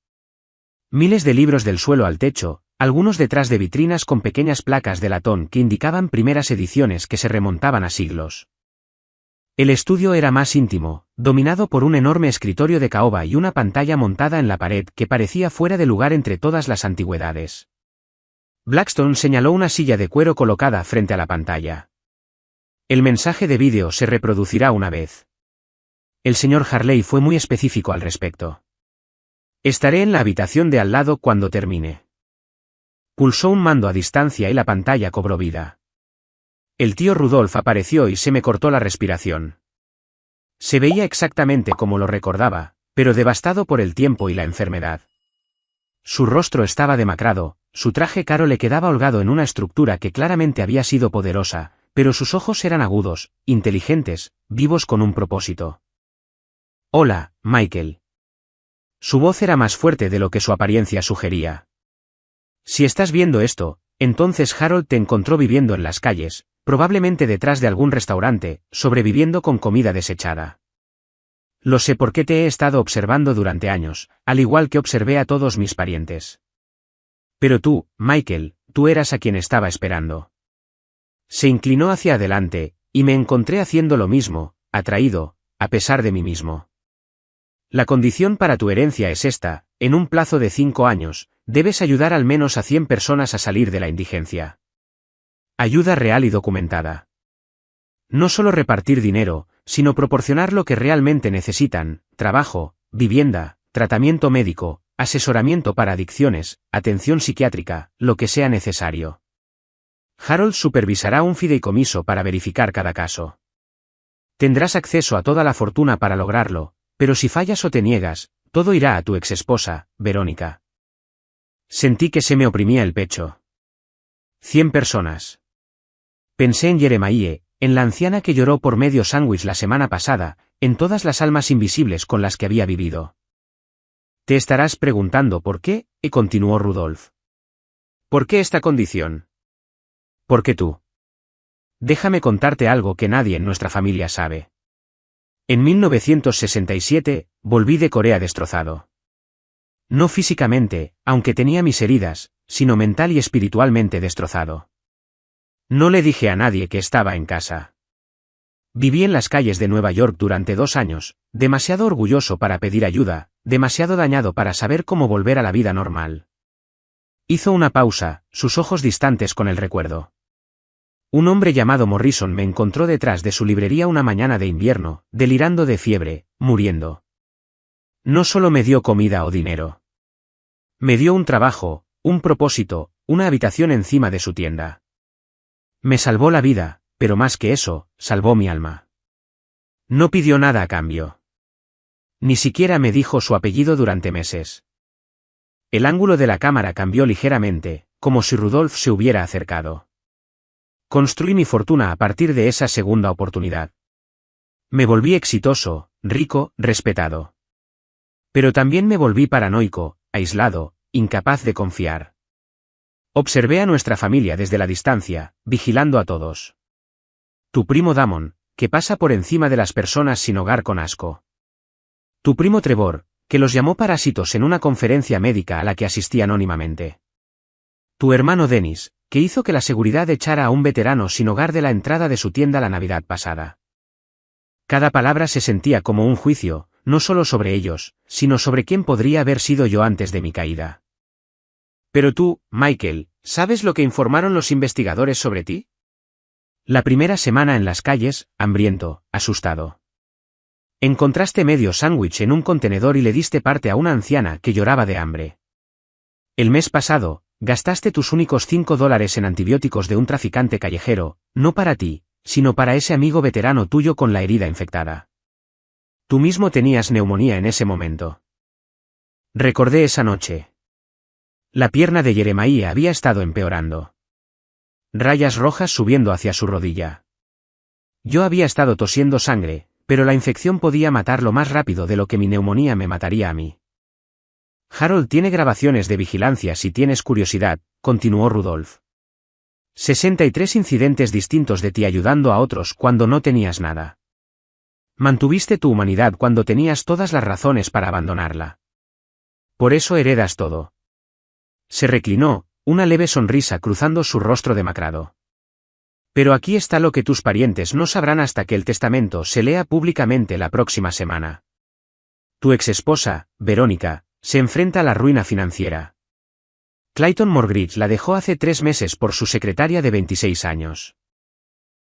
Miles de libros del suelo al techo, algunos detrás de vitrinas con pequeñas placas de latón que indicaban primeras ediciones que se remontaban a siglos. El estudio era más íntimo, dominado por un enorme escritorio de caoba y una pantalla montada en la pared que parecía fuera de lugar entre todas las antigüedades. Blackstone señaló una silla de cuero colocada frente a la pantalla. El mensaje de vídeo se reproducirá una vez. El señor Harley fue muy específico al respecto. Estaré en la habitación de al lado cuando termine. Pulsó un mando a distancia y la pantalla cobró vida. El tío Rudolf apareció y se me cortó la respiración. Se veía exactamente como lo recordaba, pero devastado por el tiempo y la enfermedad. Su rostro estaba demacrado, su traje caro le quedaba holgado en una estructura que claramente había sido poderosa, pero sus ojos eran agudos, inteligentes, vivos con un propósito. Hola, Michael. Su voz era más fuerte de lo que su apariencia sugería. Si estás viendo esto, entonces Harold te encontró viviendo en las calles, probablemente detrás de algún restaurante, sobreviviendo con comida desechada. Lo sé porque te he estado observando durante años, al igual que observé a todos mis parientes. Pero tú, Michael, tú eras a quien estaba esperando. Se inclinó hacia adelante, y me encontré haciendo lo mismo, atraído, a pesar de mí mismo. La condición para tu herencia es esta: en un plazo de 5 años, debes ayudar al menos a 100 personas a salir de la indigencia. Ayuda real y documentada. No solo repartir dinero, sino proporcionar lo que realmente necesitan: trabajo, vivienda, tratamiento médico, asesoramiento para adicciones, atención psiquiátrica, lo que sea necesario. Harold supervisará un fideicomiso para verificar cada caso. Tendrás acceso a toda la fortuna para lograrlo, pero si fallas o te niegas, todo irá a tu exesposa, Verónica. Sentí que se me oprimía el pecho. 100 personas. Pensé en Jeremiah, en la anciana que lloró por medio sándwich la semana pasada, en todas las almas invisibles con las que había vivido. Te estarás preguntando por qué, y continuó Rudolf. ¿Por qué esta condición? Porque tú. Déjame contarte algo que nadie en nuestra familia sabe. En 1967, volví de Corea destrozado. No físicamente, aunque tenía mis heridas, sino mental y espiritualmente destrozado. No le dije a nadie que estaba en casa. Viví en las calles de Nueva York durante 2 años, demasiado orgulloso para pedir ayuda, demasiado dañado para saber cómo volver a la vida normal. Hizo una pausa, sus ojos distantes con el recuerdo. Un hombre llamado Morrison me encontró detrás de su librería una mañana de invierno, delirando de fiebre, muriendo. No solo me dio comida o dinero. Me dio un trabajo, un propósito, una habitación encima de su tienda. Me salvó la vida, pero más que eso, salvó mi alma. No pidió nada a cambio. Ni siquiera me dijo su apellido durante meses. El ángulo de la cámara cambió ligeramente, como si Rudolf se hubiera acercado. Construí mi fortuna a partir de esa segunda oportunidad. Me volví exitoso, rico, respetado. Pero también me volví paranoico, aislado, incapaz de confiar. Observé a nuestra familia desde la distancia, vigilando a todos. Tu primo Damon, que pasa por encima de las personas sin hogar con asco. Tu primo Trevor, que los llamó parásitos en una conferencia médica a la que asistí anónimamente. Tu hermano Dennis, que hizo que la seguridad echara a un veterano sin hogar de la entrada de su tienda la Navidad pasada. Cada palabra se sentía como un juicio, no solo sobre ellos, sino sobre quién podría haber sido yo antes de mi caída. Pero tú, Michael, ¿sabes lo que informaron los investigadores sobre ti? La primera semana en las calles, hambriento, asustado. Encontraste medio sándwich en un contenedor y le diste parte a una anciana que lloraba de hambre. El mes pasado, gastaste tus únicos $5 en antibióticos de un traficante callejero, no para ti, sino para ese amigo veterano tuyo con la herida infectada. Tú mismo tenías neumonía en ese momento. Recordé esa noche. La pierna de Jeremiah había estado empeorando. Rayas rojas subiendo hacia su rodilla. Yo había estado tosiendo sangre, pero la infección podía matarlo más rápido de lo que mi neumonía me mataría a mí. Harold tiene grabaciones de vigilancia si tienes curiosidad, continuó Rudolf. 63 incidentes distintos de ti ayudando a otros cuando no tenías nada. Mantuviste tu humanidad cuando tenías todas las razones para abandonarla. Por eso heredas todo. Se reclinó, una leve sonrisa cruzando su rostro demacrado. Pero aquí está lo que tus parientes no sabrán hasta que el testamento se lea públicamente la próxima semana. Tu exesposa, Verónica, se enfrenta a la ruina financiera. Clayton Morgridge la dejó hace 3 meses por su secretaria de 26 años.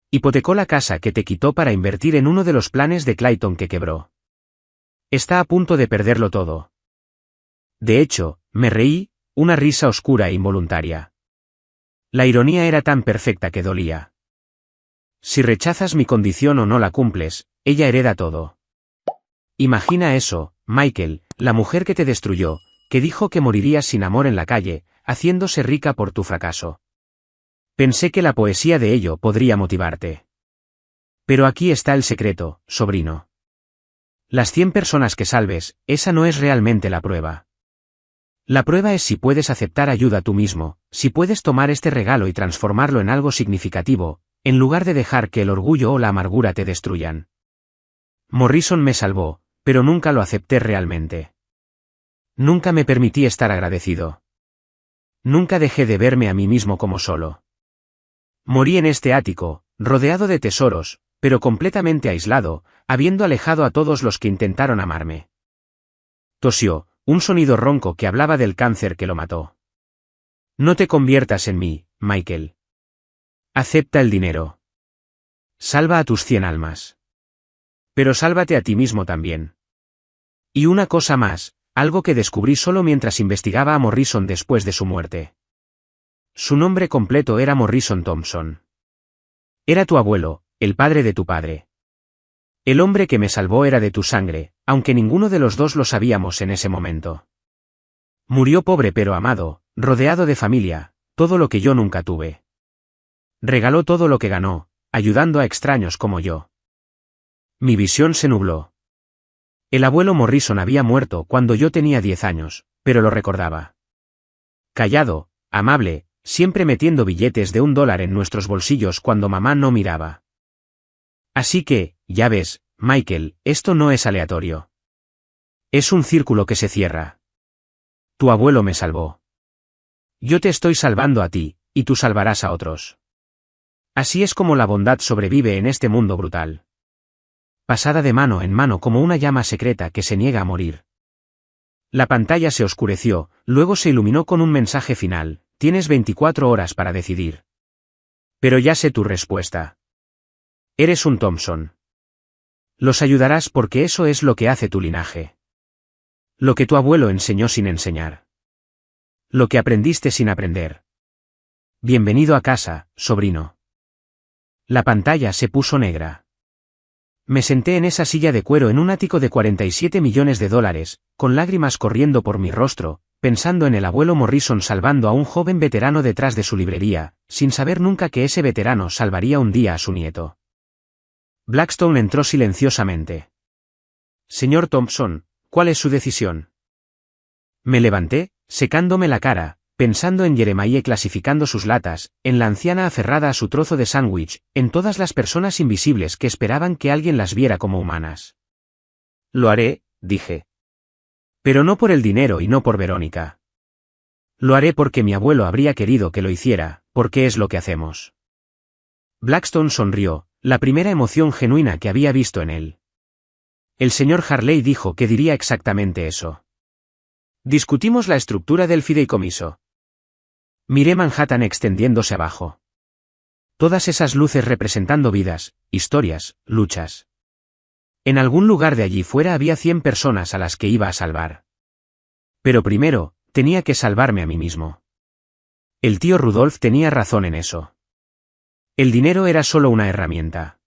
Hipotecó la casa que te quitó para invertir en uno de los planes de Clayton que quebró. Está a punto de perderlo todo. De hecho, me reí, una risa oscura e involuntaria. La ironía era tan perfecta que dolía. Si rechazas mi condición o no la cumples, ella hereda todo. Imagina eso, Michael, la mujer que te destruyó, que dijo que morirías sin amor en la calle, haciéndose rica por tu fracaso. Pensé que la poesía de ello podría motivarte. Pero aquí está el secreto, sobrino. Las 100 personas que salves, esa no es realmente la prueba. La prueba es si puedes aceptar ayuda tú mismo, si puedes tomar este regalo y transformarlo en algo significativo, en lugar de dejar que el orgullo o la amargura te destruyan. Morrison me salvó, pero nunca lo acepté realmente. Nunca me permití estar agradecido. Nunca dejé de verme a mí mismo como solo. Morí en este ático, rodeado de tesoros, pero completamente aislado, habiendo alejado a todos los que intentaron amarme. Tosió, un sonido ronco que hablaba del cáncer que lo mató. No te conviertas en mí, Michael. Acepta el dinero. Salva a tus 100 almas. Pero sálvate a ti mismo también. Y una cosa más, algo que descubrí solo mientras investigaba a Morrison después de su muerte. Su nombre completo era Morrison Thompson. Era tu abuelo, el padre de tu padre. El hombre que me salvó era de tu sangre, aunque ninguno de los dos lo sabíamos en ese momento. Murió pobre pero amado, rodeado de familia, todo lo que yo nunca tuve. Regaló todo lo que ganó, ayudando a extraños como yo. Mi visión se nubló. El abuelo Morrison había muerto cuando yo tenía 10 años, pero lo recordaba. Callado, amable, siempre metiendo billetes de $1 en nuestros bolsillos cuando mamá no miraba. Así que, ya ves, Michael, esto no es aleatorio. Es un círculo que se cierra. Tu abuelo me salvó. Yo te estoy salvando a ti, y tú salvarás a otros. Así es como la bondad sobrevive en este mundo brutal. Pasada de mano en mano como una llama secreta que se niega a morir. La pantalla se oscureció, luego se iluminó con un mensaje final: tienes 24 horas para decidir. Pero ya sé tu respuesta. Eres un Thompson. Los ayudarás porque eso es lo que hace tu linaje. Lo que tu abuelo enseñó sin enseñar. Lo que aprendiste sin aprender. Bienvenido a casa, sobrino. La pantalla se puso negra. Me senté en esa silla de cuero en un ático de $47 millones, con lágrimas corriendo por mi rostro, pensando en el abuelo Morrison salvando a un joven veterano detrás de su librería, sin saber nunca que ese veterano salvaría un día a su nieto. Blackstone entró silenciosamente. Señor Thompson, ¿cuál es su decisión? Me levanté, secándome la cara, pensando en Jeremiah clasificando sus latas, en la anciana aferrada a su trozo de sándwich, en todas las personas invisibles que esperaban que alguien las viera como humanas. Lo haré, dije. Pero no por el dinero y no por Verónica. Lo haré porque mi abuelo habría querido que lo hiciera, porque es lo que hacemos. Blackstone sonrió, la primera emoción genuina que había visto en él. El señor Harley dijo que diría exactamente eso. Discutimos la estructura del fideicomiso. Miré Manhattan extendiéndose abajo. Todas esas luces representando vidas, historias, luchas. En algún lugar de allí fuera había 100 personas a las que iba a salvar. Pero primero, tenía que salvarme a mí mismo. El tío Rudolph tenía razón en eso. El dinero era solo una herramienta.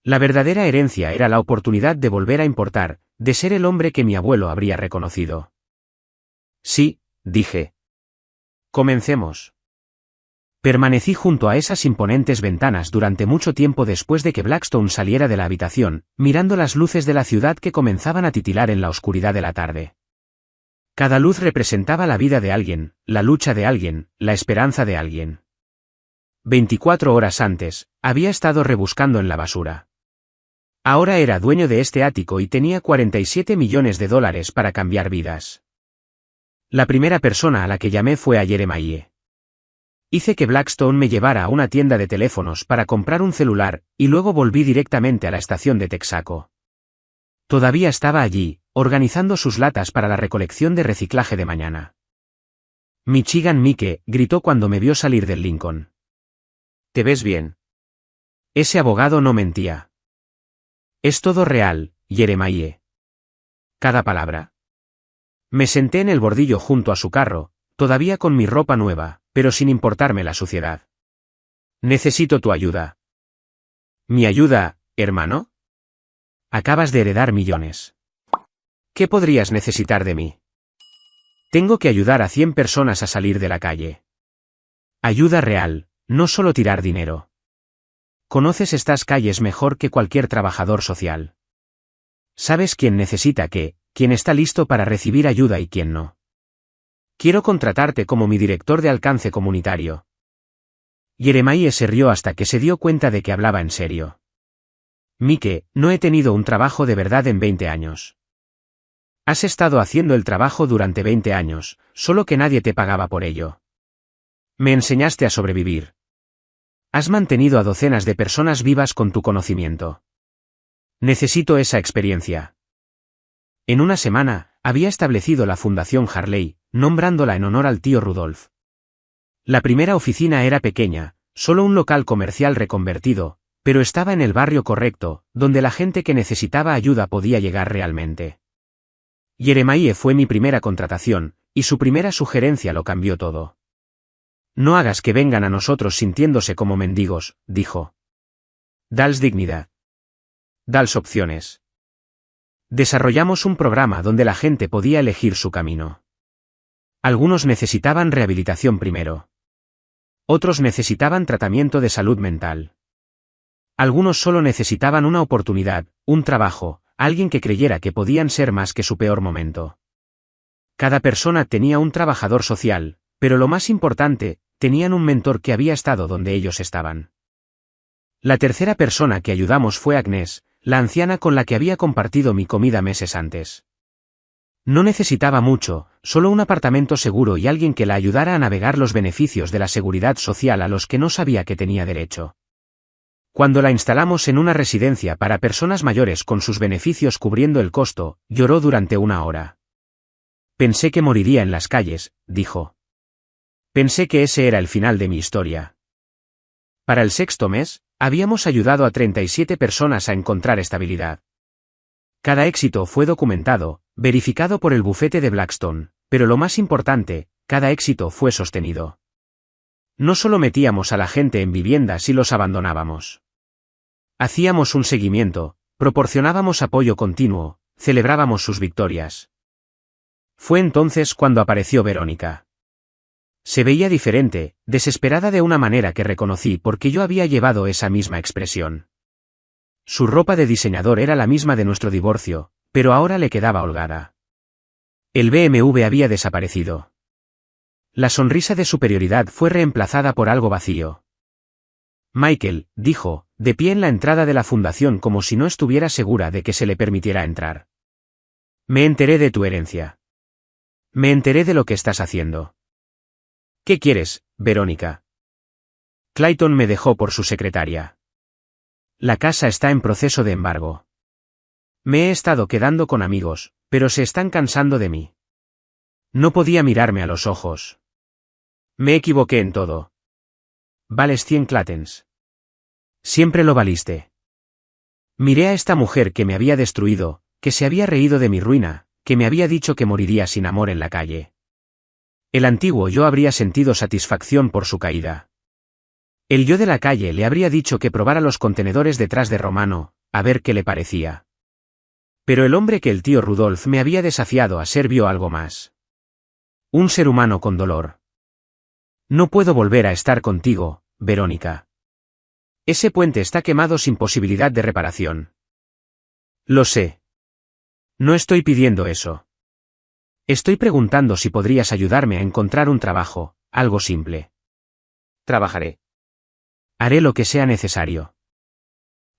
La verdadera herencia era la oportunidad de volver a importar, de ser el hombre que mi abuelo habría reconocido. Sí, dije. Comencemos. Permanecí junto a esas imponentes ventanas durante mucho tiempo después de que Blackstone saliera de la habitación, mirando las luces de la ciudad que comenzaban a titilar en la oscuridad de la tarde. Cada luz representaba la vida de alguien, la lucha de alguien, la esperanza de alguien. 24 horas antes, había estado rebuscando en la basura. Ahora era dueño de este ático y tenía $47 millones para cambiar vidas. La primera persona a la que llamé fue a Jeremiah. Hice que Blackstone me llevara a una tienda de teléfonos para comprar un celular, y luego volví directamente a la estación de Texaco. Todavía estaba allí, organizando sus latas para la recolección de reciclaje de mañana. Michigan Mike, gritó cuando me vio salir del Lincoln. ¿Te ves bien? Ese abogado no mentía. Es todo real, Yeremaie. Cada palabra. Me senté en el bordillo junto a su carro, todavía con mi ropa nueva, pero sin importarme la suciedad. Necesito tu ayuda. ¿Mi ayuda, hermano? Acabas de heredar millones. ¿Qué podrías necesitar de mí? Tengo que ayudar a 100 personas a salir de la calle. Ayuda real, no solo tirar dinero. Conoces estas calles mejor que cualquier trabajador social. Sabes quién necesita qué, quién está listo para recibir ayuda y quién no. Quiero contratarte como mi director de alcance comunitario. Yeremaie se rió hasta que se dio cuenta de que hablaba en serio. Mike, no he tenido un trabajo de verdad en 20 años. Has estado haciendo el trabajo durante 20 años, solo que nadie te pagaba por ello. Me enseñaste a sobrevivir. Has mantenido a docenas de personas vivas con tu conocimiento. Necesito esa experiencia. En una semana, había establecido la Fundación Harley, nombrándola en honor al tío Rudolf. La primera oficina era pequeña, solo un local comercial reconvertido, pero estaba en el barrio correcto, donde la gente que necesitaba ayuda podía llegar realmente. Yeremaie fue mi primera contratación, y su primera sugerencia lo cambió todo. No hagas que vengan a nosotros sintiéndose como mendigos, dijo. Dals dignidad. Dals opciones. Desarrollamos un programa donde la gente podía elegir su camino. Algunos necesitaban rehabilitación primero. Otros necesitaban tratamiento de salud mental. Algunos solo necesitaban una oportunidad, un trabajo, alguien que creyera que podían ser más que su peor momento. Cada persona tenía un trabajador social, pero lo más importante, tenían un mentor que había estado donde ellos estaban. La tercera persona que ayudamos fue Agnes, la anciana con la que había compartido mi comida meses antes. No necesitaba mucho, solo un apartamento seguro y alguien que la ayudara a navegar los beneficios de la seguridad social a los que no sabía que tenía derecho. Cuando la instalamos en una residencia para personas mayores con sus beneficios cubriendo el costo, lloró durante 1 hora. Pensé que moriría en las calles, dijo. Pensé que ese era el final de mi historia. Para el 6º mes, habíamos ayudado a 37 personas a encontrar estabilidad. Cada éxito fue documentado, verificado por el bufete de Blackstone, pero lo más importante, cada éxito fue sostenido. No solo metíamos a la gente en viviendas y los abandonábamos. Hacíamos un seguimiento, proporcionábamos apoyo continuo, celebrábamos sus victorias. Fue entonces cuando apareció Verónica. Se veía diferente, desesperada de una manera que reconocí porque yo había llevado esa misma expresión. Su ropa de diseñador era la misma de nuestro divorcio, pero ahora le quedaba holgada. El BMW había desaparecido. La sonrisa de superioridad fue reemplazada por algo vacío. Michael, dijo, de pie en la entrada de la fundación como si no estuviera segura de que se le permitiera entrar. Me enteré de tu herencia. Me enteré de lo que estás haciendo. ¿Qué quieres, Verónica? Clayton me dejó por su secretaria. La casa está en proceso de embargo. Me he estado quedando con amigos, pero se están cansando de mí. No podía mirarme a los ojos. Me equivoqué en todo. Vales 100 Clatens. Siempre lo valiste. Miré a esta mujer que me había destruido, que se había reído de mi ruina, que me había dicho que moriría sin amor en la calle. El antiguo yo habría sentido satisfacción por su caída. El yo de la calle le habría dicho que probara los contenedores detrás de Romano, a ver qué le parecía. Pero el hombre que el tío Rudolf me había desafiado a ser vio algo más. Un ser humano con dolor. No puedo volver a estar contigo, Verónica. Ese puente está quemado sin posibilidad de reparación. Lo sé. No estoy pidiendo eso. Estoy preguntando si podrías ayudarme a encontrar un trabajo, algo simple. Trabajaré. Haré lo que sea necesario.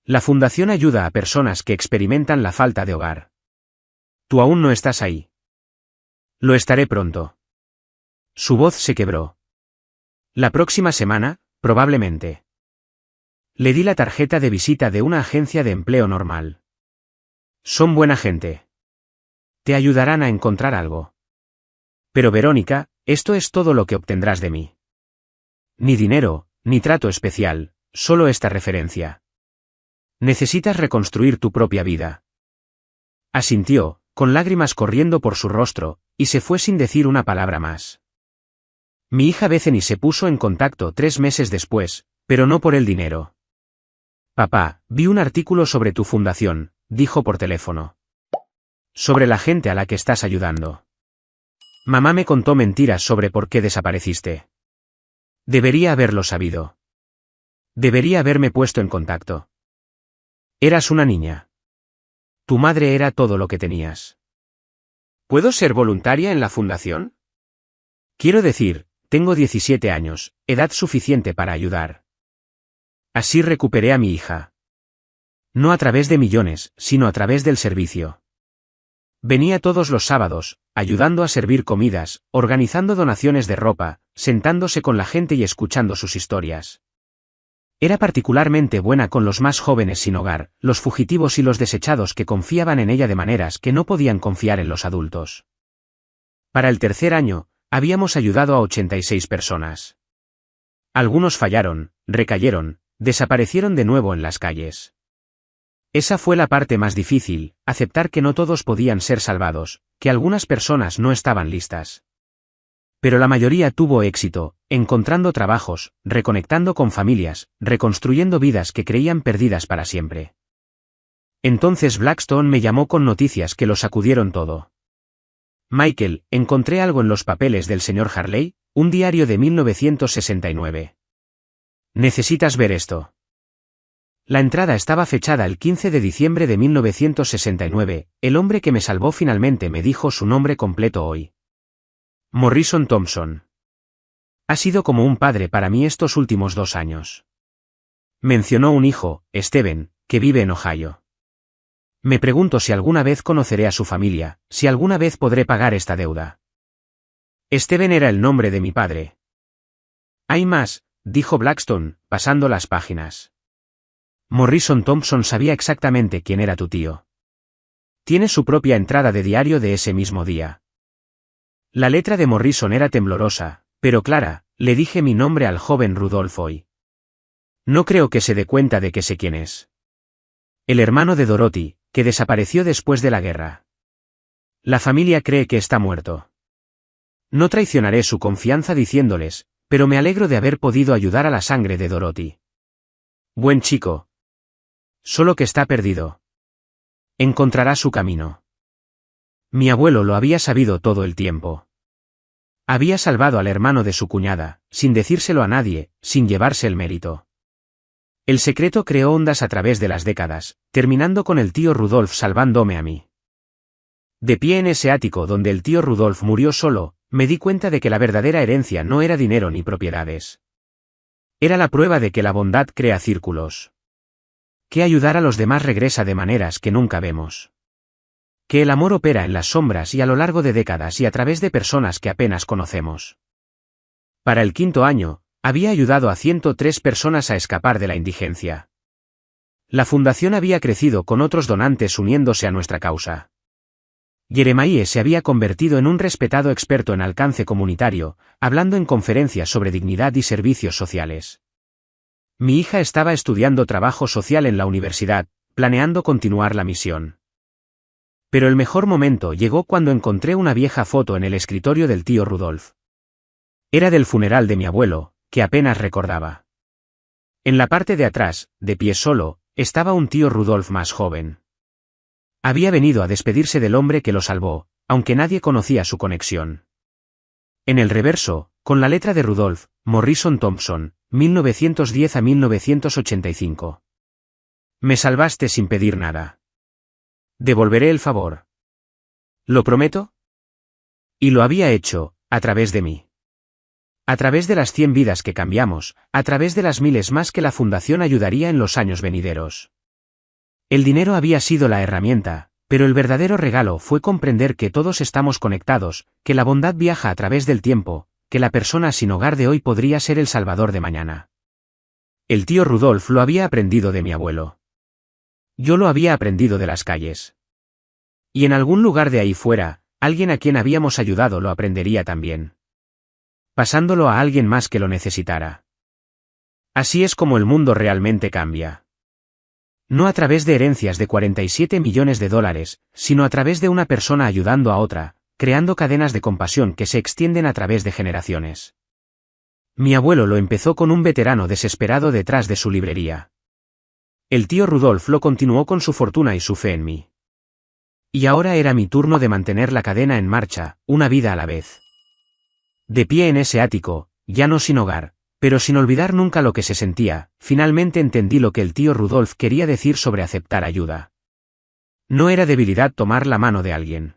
La fundación ayuda a personas que experimentan la falta de hogar. Tú aún no estás ahí. Lo estaré pronto. Su voz se quebró. La próxima semana, probablemente. Le di la tarjeta de visita de una agencia de empleo normal. Son buena gente. Te ayudarán a encontrar algo. Pero Verónica, esto es todo lo que obtendrás de mí. Ni dinero, ni trato especial, solo esta referencia. Necesitas reconstruir tu propia vida. Asintió, con lágrimas corriendo por su rostro, y se fue sin decir una palabra más. Mi hija Bethany se puso en contacto 3 meses después, pero no por el dinero. Papá, vi un artículo sobre tu fundación, dijo por teléfono. Sobre la gente a la que estás ayudando. Mamá me contó mentiras sobre por qué desapareciste. Debería haberlo sabido. Debería haberme puesto en contacto. Eras una niña. Tu madre era todo lo que tenías. ¿Puedo ser voluntaria en la fundación? Quiero decir, tengo 17 años, edad suficiente para ayudar. Así recuperé a mi hija. No a través de millones, sino a través del servicio. Venía todos los sábados, ayudando a servir comidas, organizando donaciones de ropa, sentándose con la gente y escuchando sus historias. Era particularmente buena con los más jóvenes sin hogar, los fugitivos y los desechados que confiaban en ella de maneras que no podían confiar en los adultos. Para el 3er año, habíamos ayudado a 86 personas. Algunos fallaron, recayeron, desaparecieron de nuevo en las calles. Esa fue la parte más difícil, aceptar que no todos podían ser salvados, que algunas personas no estaban listas. Pero la mayoría tuvo éxito, encontrando trabajos, reconectando con familias, reconstruyendo vidas que creían perdidas para siempre. Entonces Blackstone me llamó con noticias que lo sacudieron todo. Michael, encontré algo en los papeles del señor Harley, un diario de 1969. Necesitas ver esto. La entrada estaba fechada el 15 de diciembre de 1969, el hombre que me salvó finalmente me dijo su nombre completo hoy. Morrison Thompson. Ha sido como un padre para mí estos últimos 2 años. Mencionó un hijo, Steven, que vive en Ohio. Me pregunto si alguna vez conoceré a su familia, si alguna vez podré pagar esta deuda. Steven era el nombre de mi padre. Hay más, dijo Blackstone, pasando las páginas. Morrison Thompson sabía exactamente quién era tu tío. Tiene su propia entrada de diario de ese mismo día. La letra de Morrison era temblorosa, pero clara, le dije mi nombre al joven Rudolph hoy. No creo que se dé cuenta de que sé quién es. El hermano de Dorothy, que desapareció después de la guerra. La familia cree que está muerto. No traicionaré su confianza diciéndoles, pero me alegro de haber podido ayudar a la sangre de Dorothy. Buen chico. Solo que está perdido. Encontrará su camino. Mi abuelo lo había sabido todo el tiempo. Había salvado al hermano de su cuñada, sin decírselo a nadie, sin llevarse el mérito. El secreto creó ondas a través de las décadas, terminando con el tío Rudolph salvándome a mí. De pie en ese ático donde el tío Rudolph murió solo, me di cuenta de que la verdadera herencia no era dinero ni propiedades. Era la prueba de que la bondad crea círculos. Que ayudar a los demás regresa de maneras que nunca vemos. Que el amor opera en las sombras y a lo largo de décadas y a través de personas que apenas conocemos. Para el 5.º año, había ayudado a 103 personas a escapar de la indigencia. La fundación había crecido con otros donantes uniéndose a nuestra causa. Jeremiah se había convertido en un respetado experto en alcance comunitario, hablando en conferencias sobre dignidad y servicios sociales. Mi hija estaba estudiando trabajo social en la universidad, planeando continuar la misión. Pero el mejor momento llegó cuando encontré una vieja foto en el escritorio del tío Rudolph. Era del funeral de mi abuelo, que apenas recordaba. En la parte de atrás, de pie solo, estaba un tío Rudolph más joven. Había venido a despedirse del hombre que lo salvó, aunque nadie conocía su conexión. En el reverso, con la letra de Rudolph, Morrison Thompson, 1910 a 1985. Me salvaste sin pedir nada. Devolveré el favor. ¿Lo prometo? Y lo había hecho, a través de mí. A través de las 100 vidas que cambiamos, a través de las miles más que la fundación ayudaría en los años venideros. El dinero había sido la herramienta, pero el verdadero regalo fue comprender que todos estamos conectados, que la bondad viaja a través del tiempo, que la persona sin hogar de hoy podría ser el salvador de mañana. El tío Rudolph lo había aprendido de mi abuelo. Yo lo había aprendido de las calles. Y en algún lugar de ahí fuera, alguien a quien habíamos ayudado lo aprendería también. Pasándolo a alguien más que lo necesitara. Así es como el mundo realmente cambia. No a través de herencias de 47 millones de dólares, sino a través de una persona ayudando a otra, creando cadenas de compasión que se extienden a través de generaciones. Mi abuelo lo empezó con un veterano desesperado detrás de su librería. El tío Rudolf lo continuó con su fortuna y su fe en mí. Y ahora era mi turno de mantener la cadena en marcha, una vida a la vez. De pie en ese ático, ya no sin hogar, pero sin olvidar nunca lo que se sentía, finalmente entendí lo que el tío Rudolf quería decir sobre aceptar ayuda. No era debilidad tomar la mano de alguien.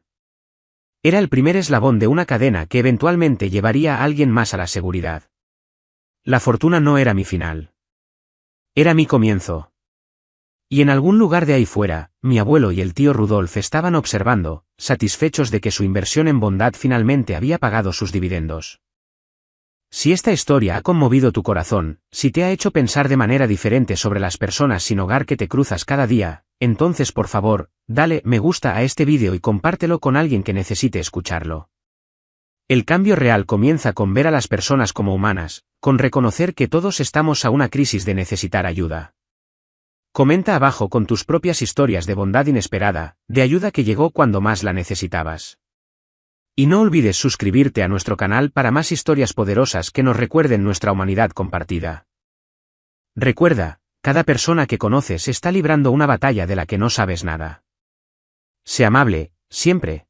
Era el primer eslabón de una cadena que eventualmente llevaría a alguien más a la seguridad. La fortuna no era mi final. Era mi comienzo. Y en algún lugar de ahí fuera, mi abuelo y el tío Rudolf estaban observando, satisfechos de que su inversión en bondad finalmente había pagado sus dividendos. Si esta historia ha conmovido tu corazón, si te ha hecho pensar de manera diferente sobre las personas sin hogar que te cruzas cada día, entonces por favor, dale me gusta a este vídeo y compártelo con alguien que necesite escucharlo. El cambio real comienza con ver a las personas como humanas, con reconocer que todos estamos a una crisis de necesitar ayuda. Comenta abajo con tus propias historias de bondad inesperada, de ayuda que llegó cuando más la necesitabas. Y no olvides suscribirte a nuestro canal para más historias poderosas que nos recuerden nuestra humanidad compartida. Recuerda, cada persona que conoces está librando una batalla de la que no sabes nada. Sé amable, siempre.